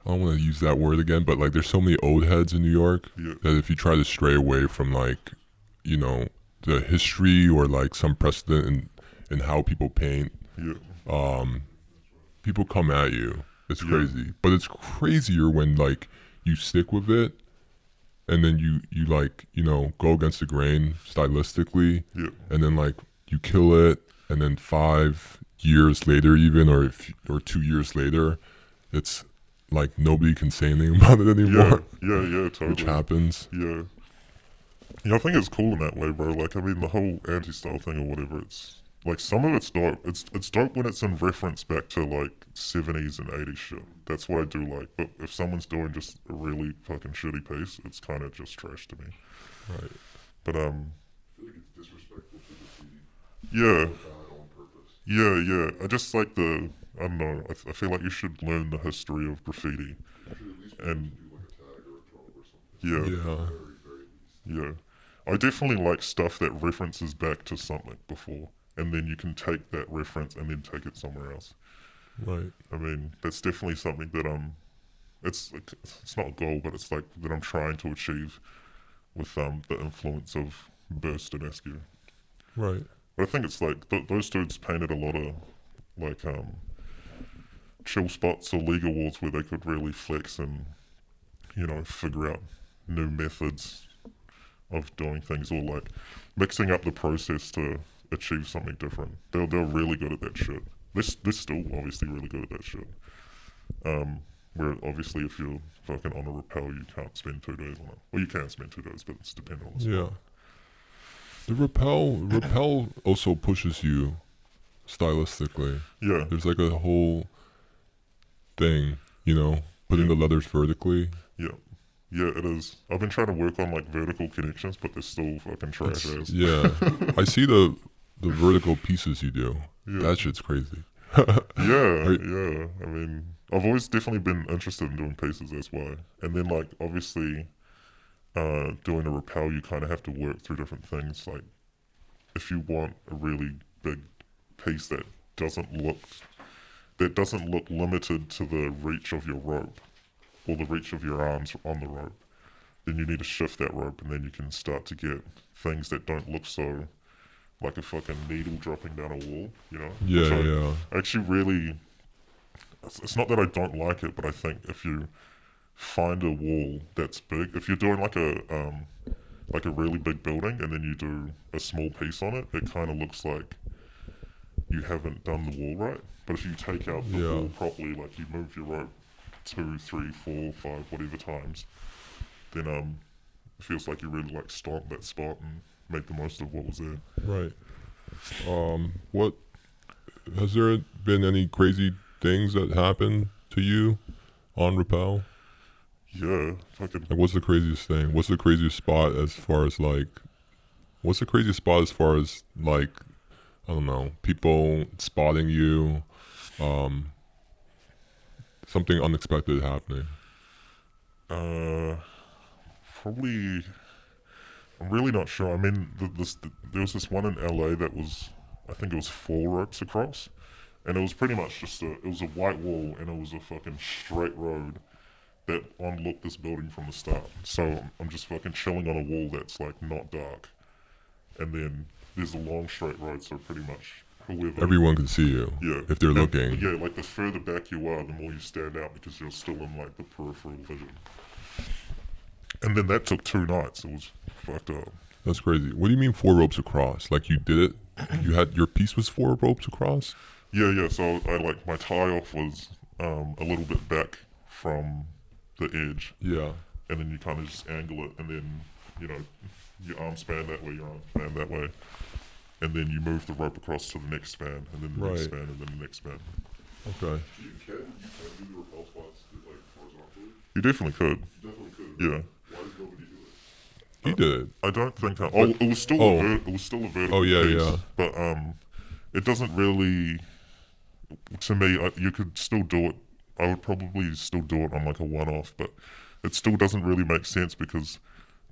I don't want to use that word again, but like there's so many old heads in New York Yeah. that if you try to stray away from like, you know, the history or like some precedent in how people paint, Yeah. people come at you. It's Yeah. crazy. But it's crazier when like you stick with it and then you like, you know, go against the grain stylistically, Yeah. and then like you kill it, and then 5 years later even or 2 years later, it's like nobody can say anything about it Yeah. anymore. Yeah. Totally. Which happens. Yeah. Yeah, I think it's cool in that way, bro. Like, I mean, the whole anti-style thing or whatever, it's like some of it's dope. It's dope when it's in reference back to like 70s and 80s shit. That's what I do like. But if someone's doing just a really fucking shitty piece, it's kind of just trash to me. Right. But I feel like it's disrespectful to the city. yeah, Bad on purpose. yeah. I just like I don't know. I feel like you should learn the history of graffiti. You should at least be And- able to do like a tag or a drop or something. Yeah, Yeah. Very least. yeah. I definitely like stuff that references back to something before, and then you can take that reference and then take it somewhere else. Right. I mean, that's definitely something that it's not a goal, but it's like that I'm trying to achieve with the influence of Burst and Askew. Right. But I think it's like those dudes painted a lot of like chill spots or league awards where they could really flex and, you know, figure out new methods of doing things, or like mixing up the process to achieve something different. They're really good at that shit. They're still obviously really good at that shit. Where obviously if you're fucking on a rappel, you can't spend 2 days on it. Well, you can spend 2 days, but it's dependent on the spot. Yeah. The rappel also pushes you stylistically. Yeah, There's like a whole thing, you know, putting the leathers vertically. yeah. Yeah, it is. I've been trying to work on like vertical connections, but they're still fucking trash It's- ass. yeah. I see the vertical pieces you do. Yeah. That shit's crazy. Yeah. I mean, I've always definitely been interested in doing pieces. That's why. And then like obviously, doing a rappel, you kind of have to work through different things. Like, if you want a really big piece that doesn't look limited to the reach of your rope or the reach of your arms on the rope, then you need to shift that rope, and then you can start to get things that don't look so like a fucking needle dropping down a wall, you know? Yeah, Which yeah. I actually really, it's not that I don't like it, but I think if you find a wall that's big, if you're doing like a really big building and then you do a small piece on it, it kind of looks like you haven't done the wall right. But if you take out the Yeah. wall properly, like you move your rope 2, 3, 4, 5, whatever times, then it feels like you really like stomp that spot and make the most of what was there. Right. What has there been any crazy things that happened to you on rappel? Yeah, fucking Like, what's the craziest thing? What's the craziest spot as far as like? What's the craziest spot as far as like? I don't know. People spotting you. Something unexpected happening. probably. I'm really not sure. I mean, there was this one in LA that was, I think it was 4 ropes across, and it was pretty much just it was a white wall and it was a fucking straight road that unlocked this building from the start. So I'm just fucking chilling on a wall that's like not dark, and then there's a long straight road. So pretty much whoever. Everyone can see you. Yeah. If they're And, looking. Yeah, like the further back you are, the more you stand out because you're still in like the peripheral vision. And then that took 2 nights. It was fucked up. That's crazy. What do you mean 4 ropes across? Like you did it? You had your piece was 4 ropes across? Yeah. So I like my tie off was a little bit back from the edge, Yeah. and then you kind of just angle it, and then your arm span that way, your arm span that way, and then you move the rope across to the next span, and then the next Right. span, and then the next span. Okay. You can do the rappel spots like horizontally. You definitely could. You definitely could. Yeah. Why does nobody do it? He did it. I don't think. It was still it was still a vertical. Oh, yeah, piece, yeah. But it doesn't really. To me, you could still do it. I would probably still do it on like a one-off, but it still doesn't really make sense because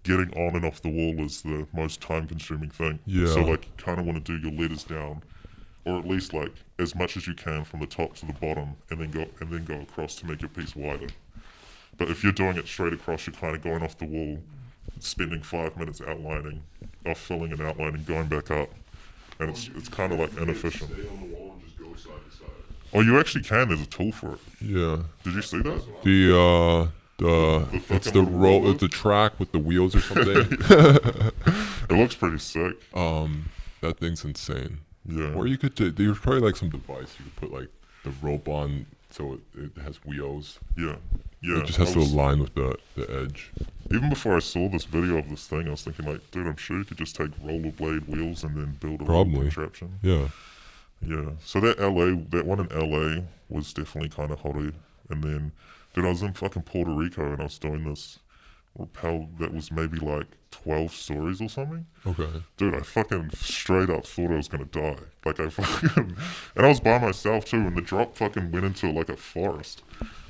getting on and off the wall is the most time-consuming thing. Yeah. So like, you kind of want to do your letters down, or at least like as much as you can from the top to the bottom, and then go across to make your piece wider. But if you're doing it straight across, you're kind of going off the wall, spending 5 minutes outlining, or filling and outlining, going back up, and it's kind of like inefficient. Stay on the wall and just go side to side. Oh, you actually can. There's a tool for it. Yeah. Did you see that? It's fucking the roller? it's the track with the wheels or something. It looks pretty sick. That thing's insane. Yeah. Or you could there's probably like some device you could put like the rope on so it has wheels. Yeah. Yeah. It just has I to was- align with the edge. Even before I saw this video of this thing, I was thinking like, dude, I'm sure you could just take rollerblade wheels and then build a Probably. roller contraption. Yeah. Yeah. So that one in LA was definitely kind of hotty. And then, dude, I was in fucking Puerto Rico and I was doing this rappel that was maybe like 12 stories or something. Okay. Dude, I fucking straight up thought I was gonna die. Like I fucking, and I was by myself too, and the drop fucking went into like a forest,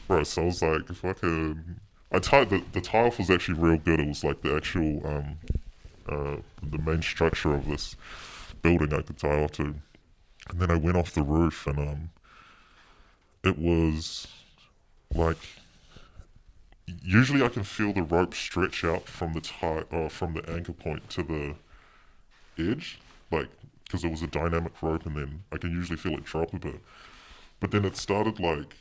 bro. So I was like, fucking, I tied the tie off was actually real good. It was like the actual the main structure of this building I could tie off to, and then I went off the roof and it was like. Usually I can feel the rope stretch out from the from the anchor point to the edge, like, because it was a dynamic rope, and then I can usually feel it drop a bit. But then it started like,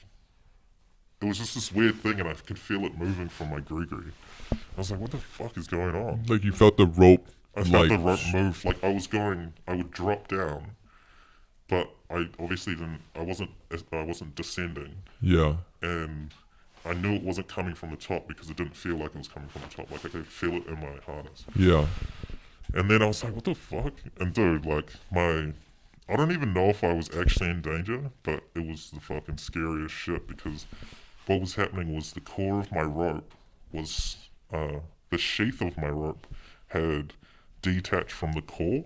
it was just this weird thing, and I could feel it moving from my gree-gree. I was like, what the fuck is going on? Like you felt the rope. I felt the rope move, like I would drop down, but I obviously didn't, I wasn't descending, Yeah. and I knew it wasn't coming from the top because it didn't feel like it was coming from the top. Like I could feel it in my harness. Yeah. And then I was like, what the fuck? And dude, like I don't even know if I was actually in danger, but it was the fucking scariest shit because what was happening was the core of my rope was, the sheath of my rope had detached from the core.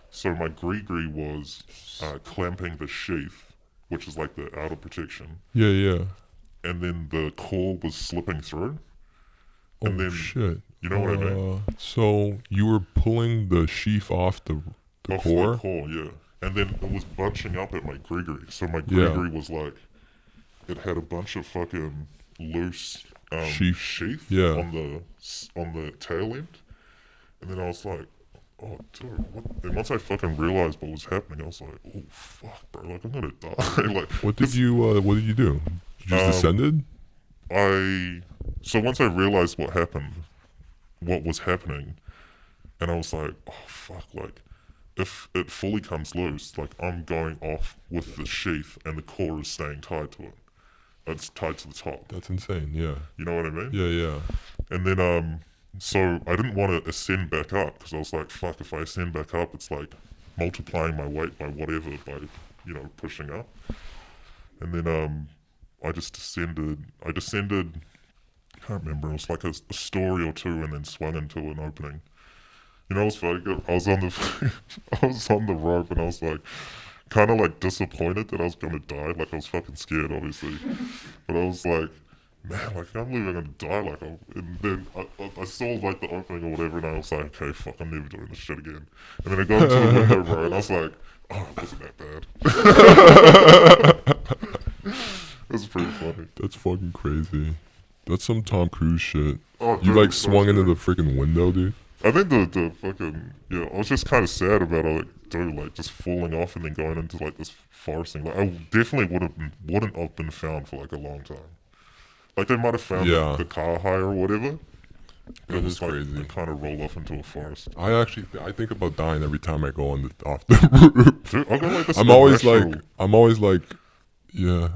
So my gree-gree was clamping the sheath, which is like the outer protection. Yeah, yeah. And then the core was slipping through. Oh And then, shit. you know what I mean? So you were pulling the sheath off the Off core? the core, yeah. And then it was bunching up at my gree-gree. So my Yeah. gree-gree was like, it had a bunch of fucking loose sheath Yeah. on the tail end, and then I was like, oh dude, what? And once I fucking realized what was happening, I was like, oh fuck, bro, like I'm gonna die. Like, What did you do? You just descended? So once I realized what was happening, and I was like, oh fuck, like if it fully comes loose, like I'm going off with the sheath and the core is staying tied to it. It's tied to the top. That's insane. Yeah. You know what I mean? Yeah. Yeah. And then so I didn't want to ascend back up because I was like, fuck, if I ascend back up, it's like multiplying my weight by whatever by pushing up. And then I just descended. I can't remember. It was like a story or two, and then swung into an opening. You know, it was funny. I was on the I was on the rope, and I was like, kind of like disappointed that I was gonna die. Like I was fucking scared, obviously, but I was like, man, like I can't believe I'm gonna die. Like, and then I saw like the opening or whatever, and I was like, okay, fuck, I'm never doing this shit again. And then I got into the window, bro, and I was like, oh, it wasn't that bad. It was pretty funny. That's fucking crazy. That's some Tom Cruise shit. Oh, You dude, like it was so swung into scary. the freaking window, dude. I think the fucking I was just kind of sad about it, like, dude, like just falling off and then going into like this forest thing. Like I definitely wouldn't have been found for like a long time. Like they might have found Yeah. the car hire or whatever. But That it is was like crazy. it kind of rolled off into a forest. I think about dying every time I go on off the roof. Dude, I got like this. I'm always like, yeah,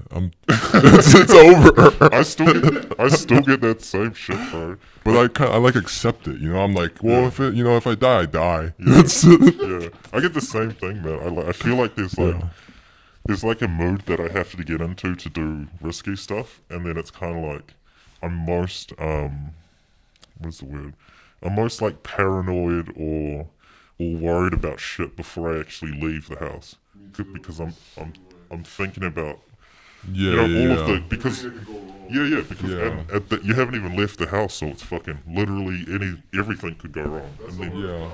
it's over. I still get that same shit, bro. But I like accept it, you know. I'm like, well, Yeah. if I die, I die. Yeah. That's it. Yeah, I get the same thing, man. I feel like there's like a mood that I have to get into to do risky stuff, and then it's kind of like I'm most what's the word? I'm most like paranoid or worried about shit before I actually leave the house, because I'm thinking about Yeah, all of the because Anything can go wrong. because Yeah. and you haven't even left the house, so it's fucking literally everything could go wrong. And then, yeah.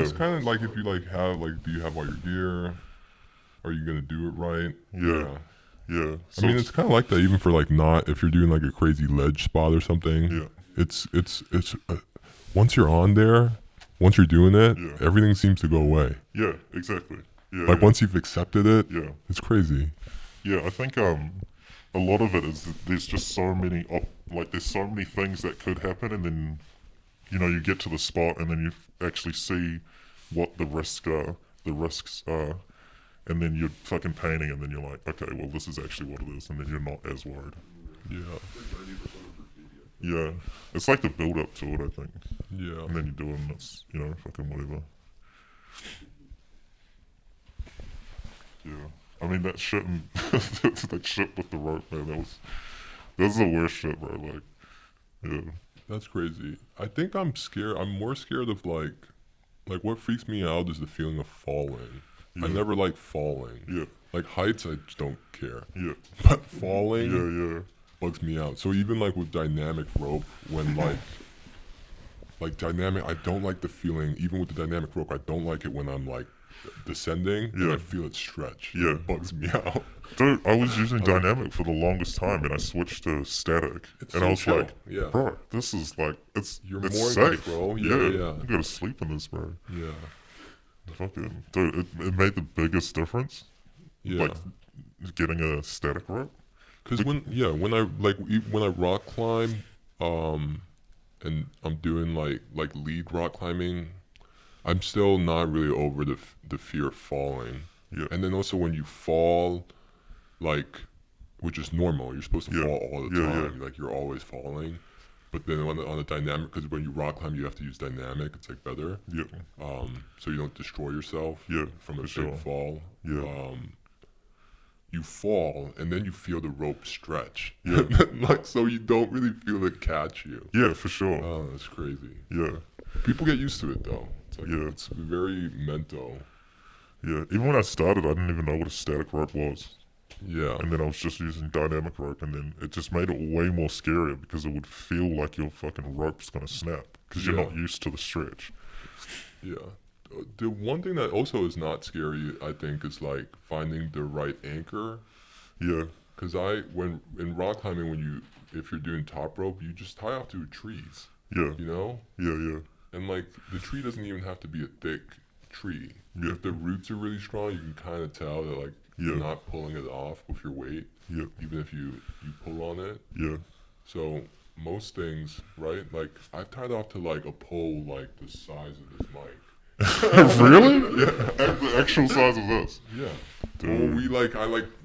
It's yeah, kind of like if you do you have all your gear? Are you gonna do it right? yeah. I mean, it's kind of like that even for like not if you're doing like a crazy ledge spot or something. Yeah. It's once you're on there, once you're doing it, Yeah. everything seems to go away. Yeah, exactly. Yeah, Like yeah. once you've accepted it, Yeah, it's crazy. yeah. I think a lot of it is that there's just so many there's so many things that could happen, and then you get to the spot, and then you actually see what the risks are, and then you're fucking painting, and then you're like, okay, well this is actually what it is, and then you're not as worried. Yeah, Yeah, it's like the build up to it, I think, yeah. and then you do it, and it's fucking whatever. Yeah, I mean that shit that shit with the rope, man. That was the worst shit, bro. Like, yeah, That's crazy. I think I'm scared. I'm more scared of like what freaks me out is the feeling of falling. I Yeah. never like falling. yeah, Like heights, I just don't care. yeah, But falling yeah. bugs me out. So even like with dynamic rope, when dynamic, I don't like the feeling. Even with the dynamic rope, I don't like it when I'm like descending and Yeah. I feel it stretch. Yeah. It bugs me out. Dude, I was using dynamic for the longest time, and I switched to static, It's and so I was chill. like, Yeah. bro, this is like it's You're it's more in safe. control. Yeah. You gotta sleep in this, bro. Yeah. Fucking dude, it made the biggest difference. Yeah. Like getting a static rope. Cause when I rock climb, and I'm doing like lead rock climbing, I'm still not really over the fear of falling. Yeah. And then also when you fall, like, which is normal, you're supposed to Yeah. fall all the Yeah, time. yeah. Like you're always falling. But then on the dynamic, because when you rock climb, you have to use dynamic. It's like better, Yeah. so you don't destroy yourself. Yeah, From a for big sure. fall. Yeah. You fall and then you feel the rope stretch. Yeah. Like so you don't really feel it catch you. Yeah, for sure. Oh, that's crazy. Yeah. People get used to it though. It's like, Yeah. it's very mental. Yeah. Even when I started, I didn't even know what a static rope was. Yeah. And then I was just using dynamic rope, and then it just made it way more scarier because it would feel like your fucking rope's gonna snap because you're Yeah. not used to the stretch. Yeah. The one thing that also is not scary, I think, is like finding the right anchor. Yeah. Cause when in rock climbing, if you're doing top rope, you just tie off to trees, Yeah. you know, Yeah. and like the tree doesn't even have to be a thick tree. Yeah. If the roots are really strong, you can kind of tell that like Yeah. you're not pulling it off with your weight, Yeah. even if you pull on it. Yeah. So most things, right? Like I've tied off to like a pole like the size of this mic. Really? Yeah. The actual size of this. Yeah. Dude. Well,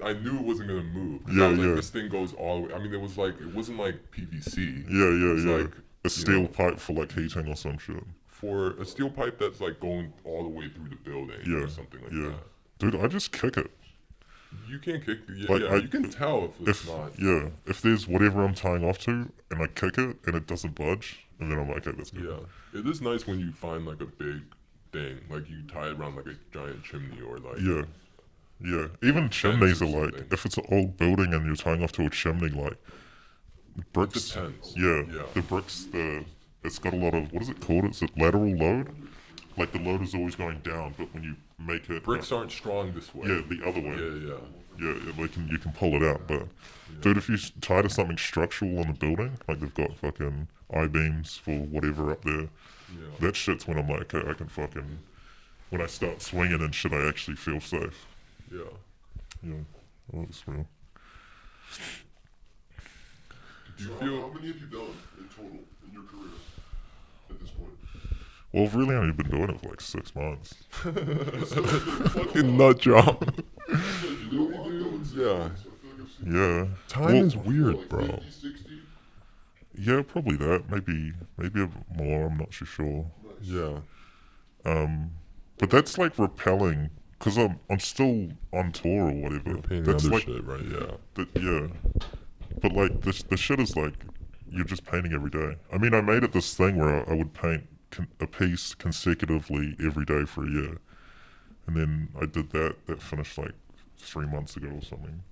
I knew it wasn't gonna move. 'Cause I Yeah, was like, yeah. this thing goes all the way. I mean, it wasn't like PVC. Yeah. It's like, A steel know, pipe for like heating or some shit. for a steel pipe that's like going all the way through the building Yeah. or something like Yeah. that. Dude, I just kick it. You can't kick. Yeah, Like, you can tell if it's If not. yeah, if there's whatever I'm tying off to and I kick it and it doesn't budge, and then I'm like, okay, that's good. Yeah, it is nice when you find like a big thing, like you tie it around like a giant chimney or like. Yeah. Yeah. Even chimneys are or like, something. if it's an old building and you're tying off to a chimney, like bricks. Depends. Yeah. Yeah. The bricks, it's got a lot of, what is it called? It's a lateral load. Like the load is always going down, but when you make it Bricks aren't strong this way. yeah, the other way. Yeah. Yeah, you can pull it out, but dude, if you tie to something structural on the building, like they've got fucking I-beams for whatever up there, Yeah. that shit's when I'm like, okay, I can when I start swinging and shit, I actually feel safe. Yeah. Yeah, well, that's real. Do you So feel? how many have you done in total in your career at this point? Well, I've really only been doing it for like 6 months. Fucking nut job. Yeah. Yeah. Time Well, is weird, Like bro. 50, 60? Yeah, probably that. Maybe a bit more. I'm not too sure. Yeah. But that's like repelling, cause I'm still on tour or whatever. You're painting That's other like shit, right? Yeah. Yeah. But like the shit is like you're just painting every day. I mean, I made it this thing where I would paint a piece consecutively every day for a year, and then I did that. That finished like 3 months ago or something,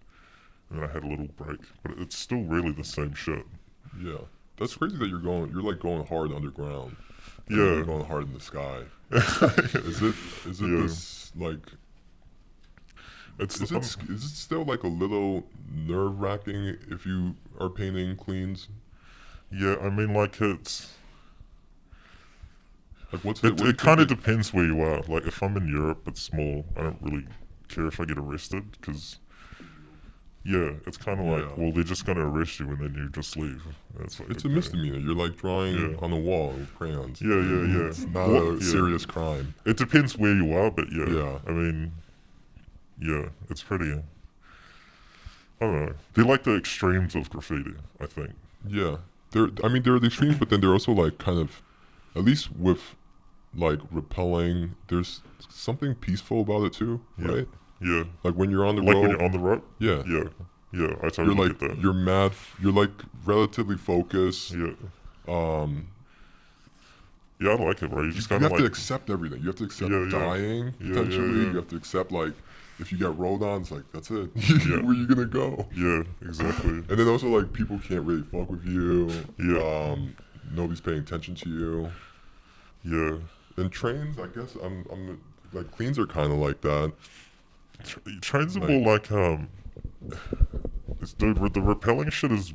and then I had a little break. But it's still really the same shit. Yeah. That's crazy that you're like going hard underground. And Yeah. You're going hard in the sky. Is it Yeah. this like? It's Is it still like a little nerve wracking if you are painting cleans? yeah. I mean, like it's. Like what's It kind of depends where you are. Like if I'm in Europe, it's more. I don't really care if I get arrested because, yeah, it's kind of like, Yeah. well, they're just gonna arrest you and then you just leave. That's like It's a okay. misdemeanor. You're like drawing Yeah. on a wall with crayons. Yeah. It's not Well, a yeah. serious crime. It depends where you are, but yeah. Yeah. I mean, yeah, it's pretty. I don't know. They're like the extremes of graffiti, I think. Yeah. There are the extremes, but then they're also like kind of, at least with like repelling, there's something peaceful about it too, Yeah. right? Yeah. Like when you're on the Like road, when you're on the road. yeah. Yeah. I You're totally like get that. you're mad. You're like relatively focused. Yeah. Yeah, I like it, bro. You just you kind have of to like. accept everything. You have to accept Yeah, yeah. dying Yeah, potentially. yeah. You have to accept like if you get rolled on, it's like that's it. Yeah. Where you gonna go? Yeah. Exactly. And then also like people can't really fuck with you. Yeah. Nobody's paying attention to you. Yeah. And trains, I guess I'm like cleans are kind of like that. Trains are Like- more like dude, the repelling shit is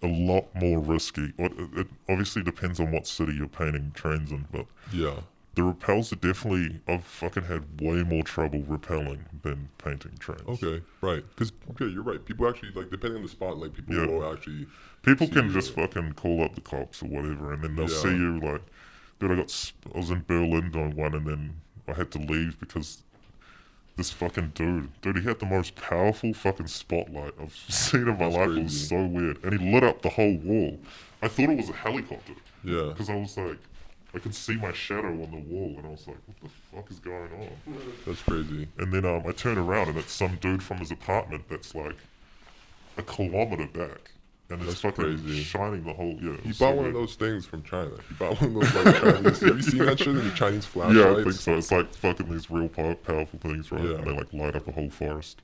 a lot more risky. It obviously depends on what city you're painting trains in, but Yeah. the repels are definitely. I've fucking had way more trouble repelling than painting trains. Okay. Right. Because you're right. People actually like depending on the spot, like people Yeah. will actually. People see can you. just fucking call up the cops or whatever, and then they'll see Yeah. you like, dude, I was in Berlin on one, and then I had to leave because this fucking dude, he had the most powerful fucking spotlight I've seen in my That's life. It was crazy. so weird, and he lit up the whole wall. I thought it was a helicopter Yeah. because I was like, I could see my shadow on the wall, and I was like, what the fuck is going on? That's crazy. And then I turn around, and it's some dude from his apartment that's like a kilometer back. And it's That's fucking crazy. shining the whole, yeah. it He was bought so one of weird. those things from China. He bought one of those like Chinese. Have you seen that shit? The Chinese flashlights. Yeah, I think so. It's like fucking these real powerful things, right? Yeah. And they like light up a whole forest.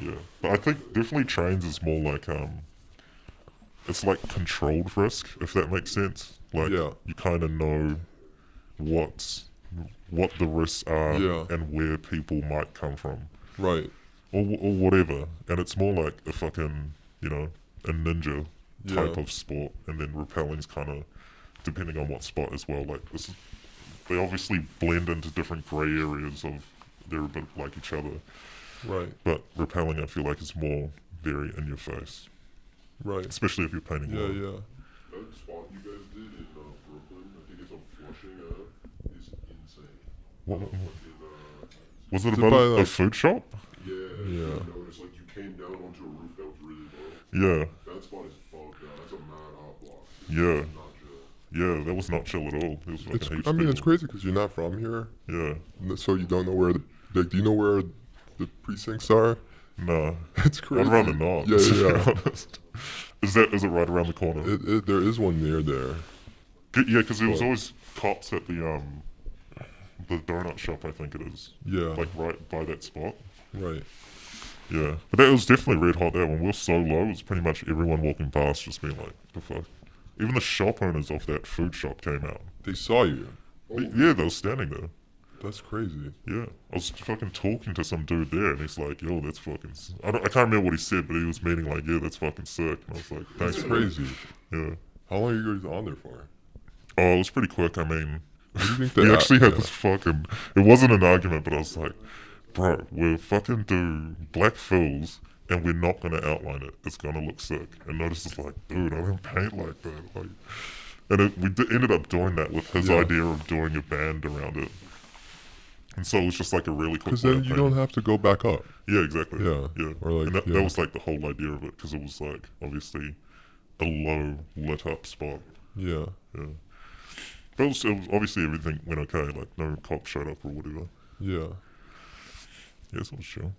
Yeah. But I think definitely trains is more like, it's like controlled risk, if that makes sense. Like, Yeah. you kind of know what the risks are Yeah. and where people might come from. Right. or whatever, and it's more like a fucking, you know, a ninja type Yeah. of sport, and then rappelling's kind of depending on what spot as well. Like this, they obviously blend into different grey areas of they're a bit like each other, Right. but rappelling I feel like is more very in your face, Right. especially if you're painting. Yeah. well. Yeah. That spot you guys did in Brooklyn, I think it's on Flushing, is insane. What, In, was it Is it about by, a like- food shop? yeah, Yeah. you noticed like you came down onto a roof that was really low. Yeah, That spot is bugged out. That's a mad hot block. yeah, It's not chill. yeah. That was not chill at all. There was fucking It's. heaps I mean, of it's people. crazy because you're not from here, Yeah, so you don't know where. Like, do you know where the precincts are? nah. It's crazy. I'd rather not. Yeah. to Yeah. be honest. Is it right around the corner? There is one near there. Yeah, because there was What? always cops at the donut shop. I think it is. Yeah. Like right by that spot. Right. Yeah, but that was definitely red hot there. When we were so low, it was pretty much everyone walking past just being like, the fuck. Even the shop owners of that food shop came out. They saw you. Yeah, they were standing there. That's crazy. Yeah, I was fucking talking to some dude there, and he's like, "Yo, that's fucking." I can't remember what he said, but he was meaning like, "Yeah, that's fucking sick." And I was like, "Thanks, That's bro." crazy. Yeah. How long are you guys on there for? Oh, it was pretty quick. I mean, What do you think we they actually had yeah. this fucking. It wasn't an argument, but I was like, "Bro, we'll fucking do black fills, and we're not gonna outline it. It's gonna look sick." And Notice is like, "Dude, I don't paint like that." Like, and ended up doing that with his Yeah. idea of doing a band around it. And so it was just like a really quick. Because way then of you painting. don't have to go back up. Yeah, exactly. Yeah. yeah. Or like, and that yeah. was like the whole idea of it, because it was like obviously a low lit up spot. Yeah. Yeah, but it was obviously everything went okay. Like no cop showed up or whatever. Yeah. Yes, it was chill.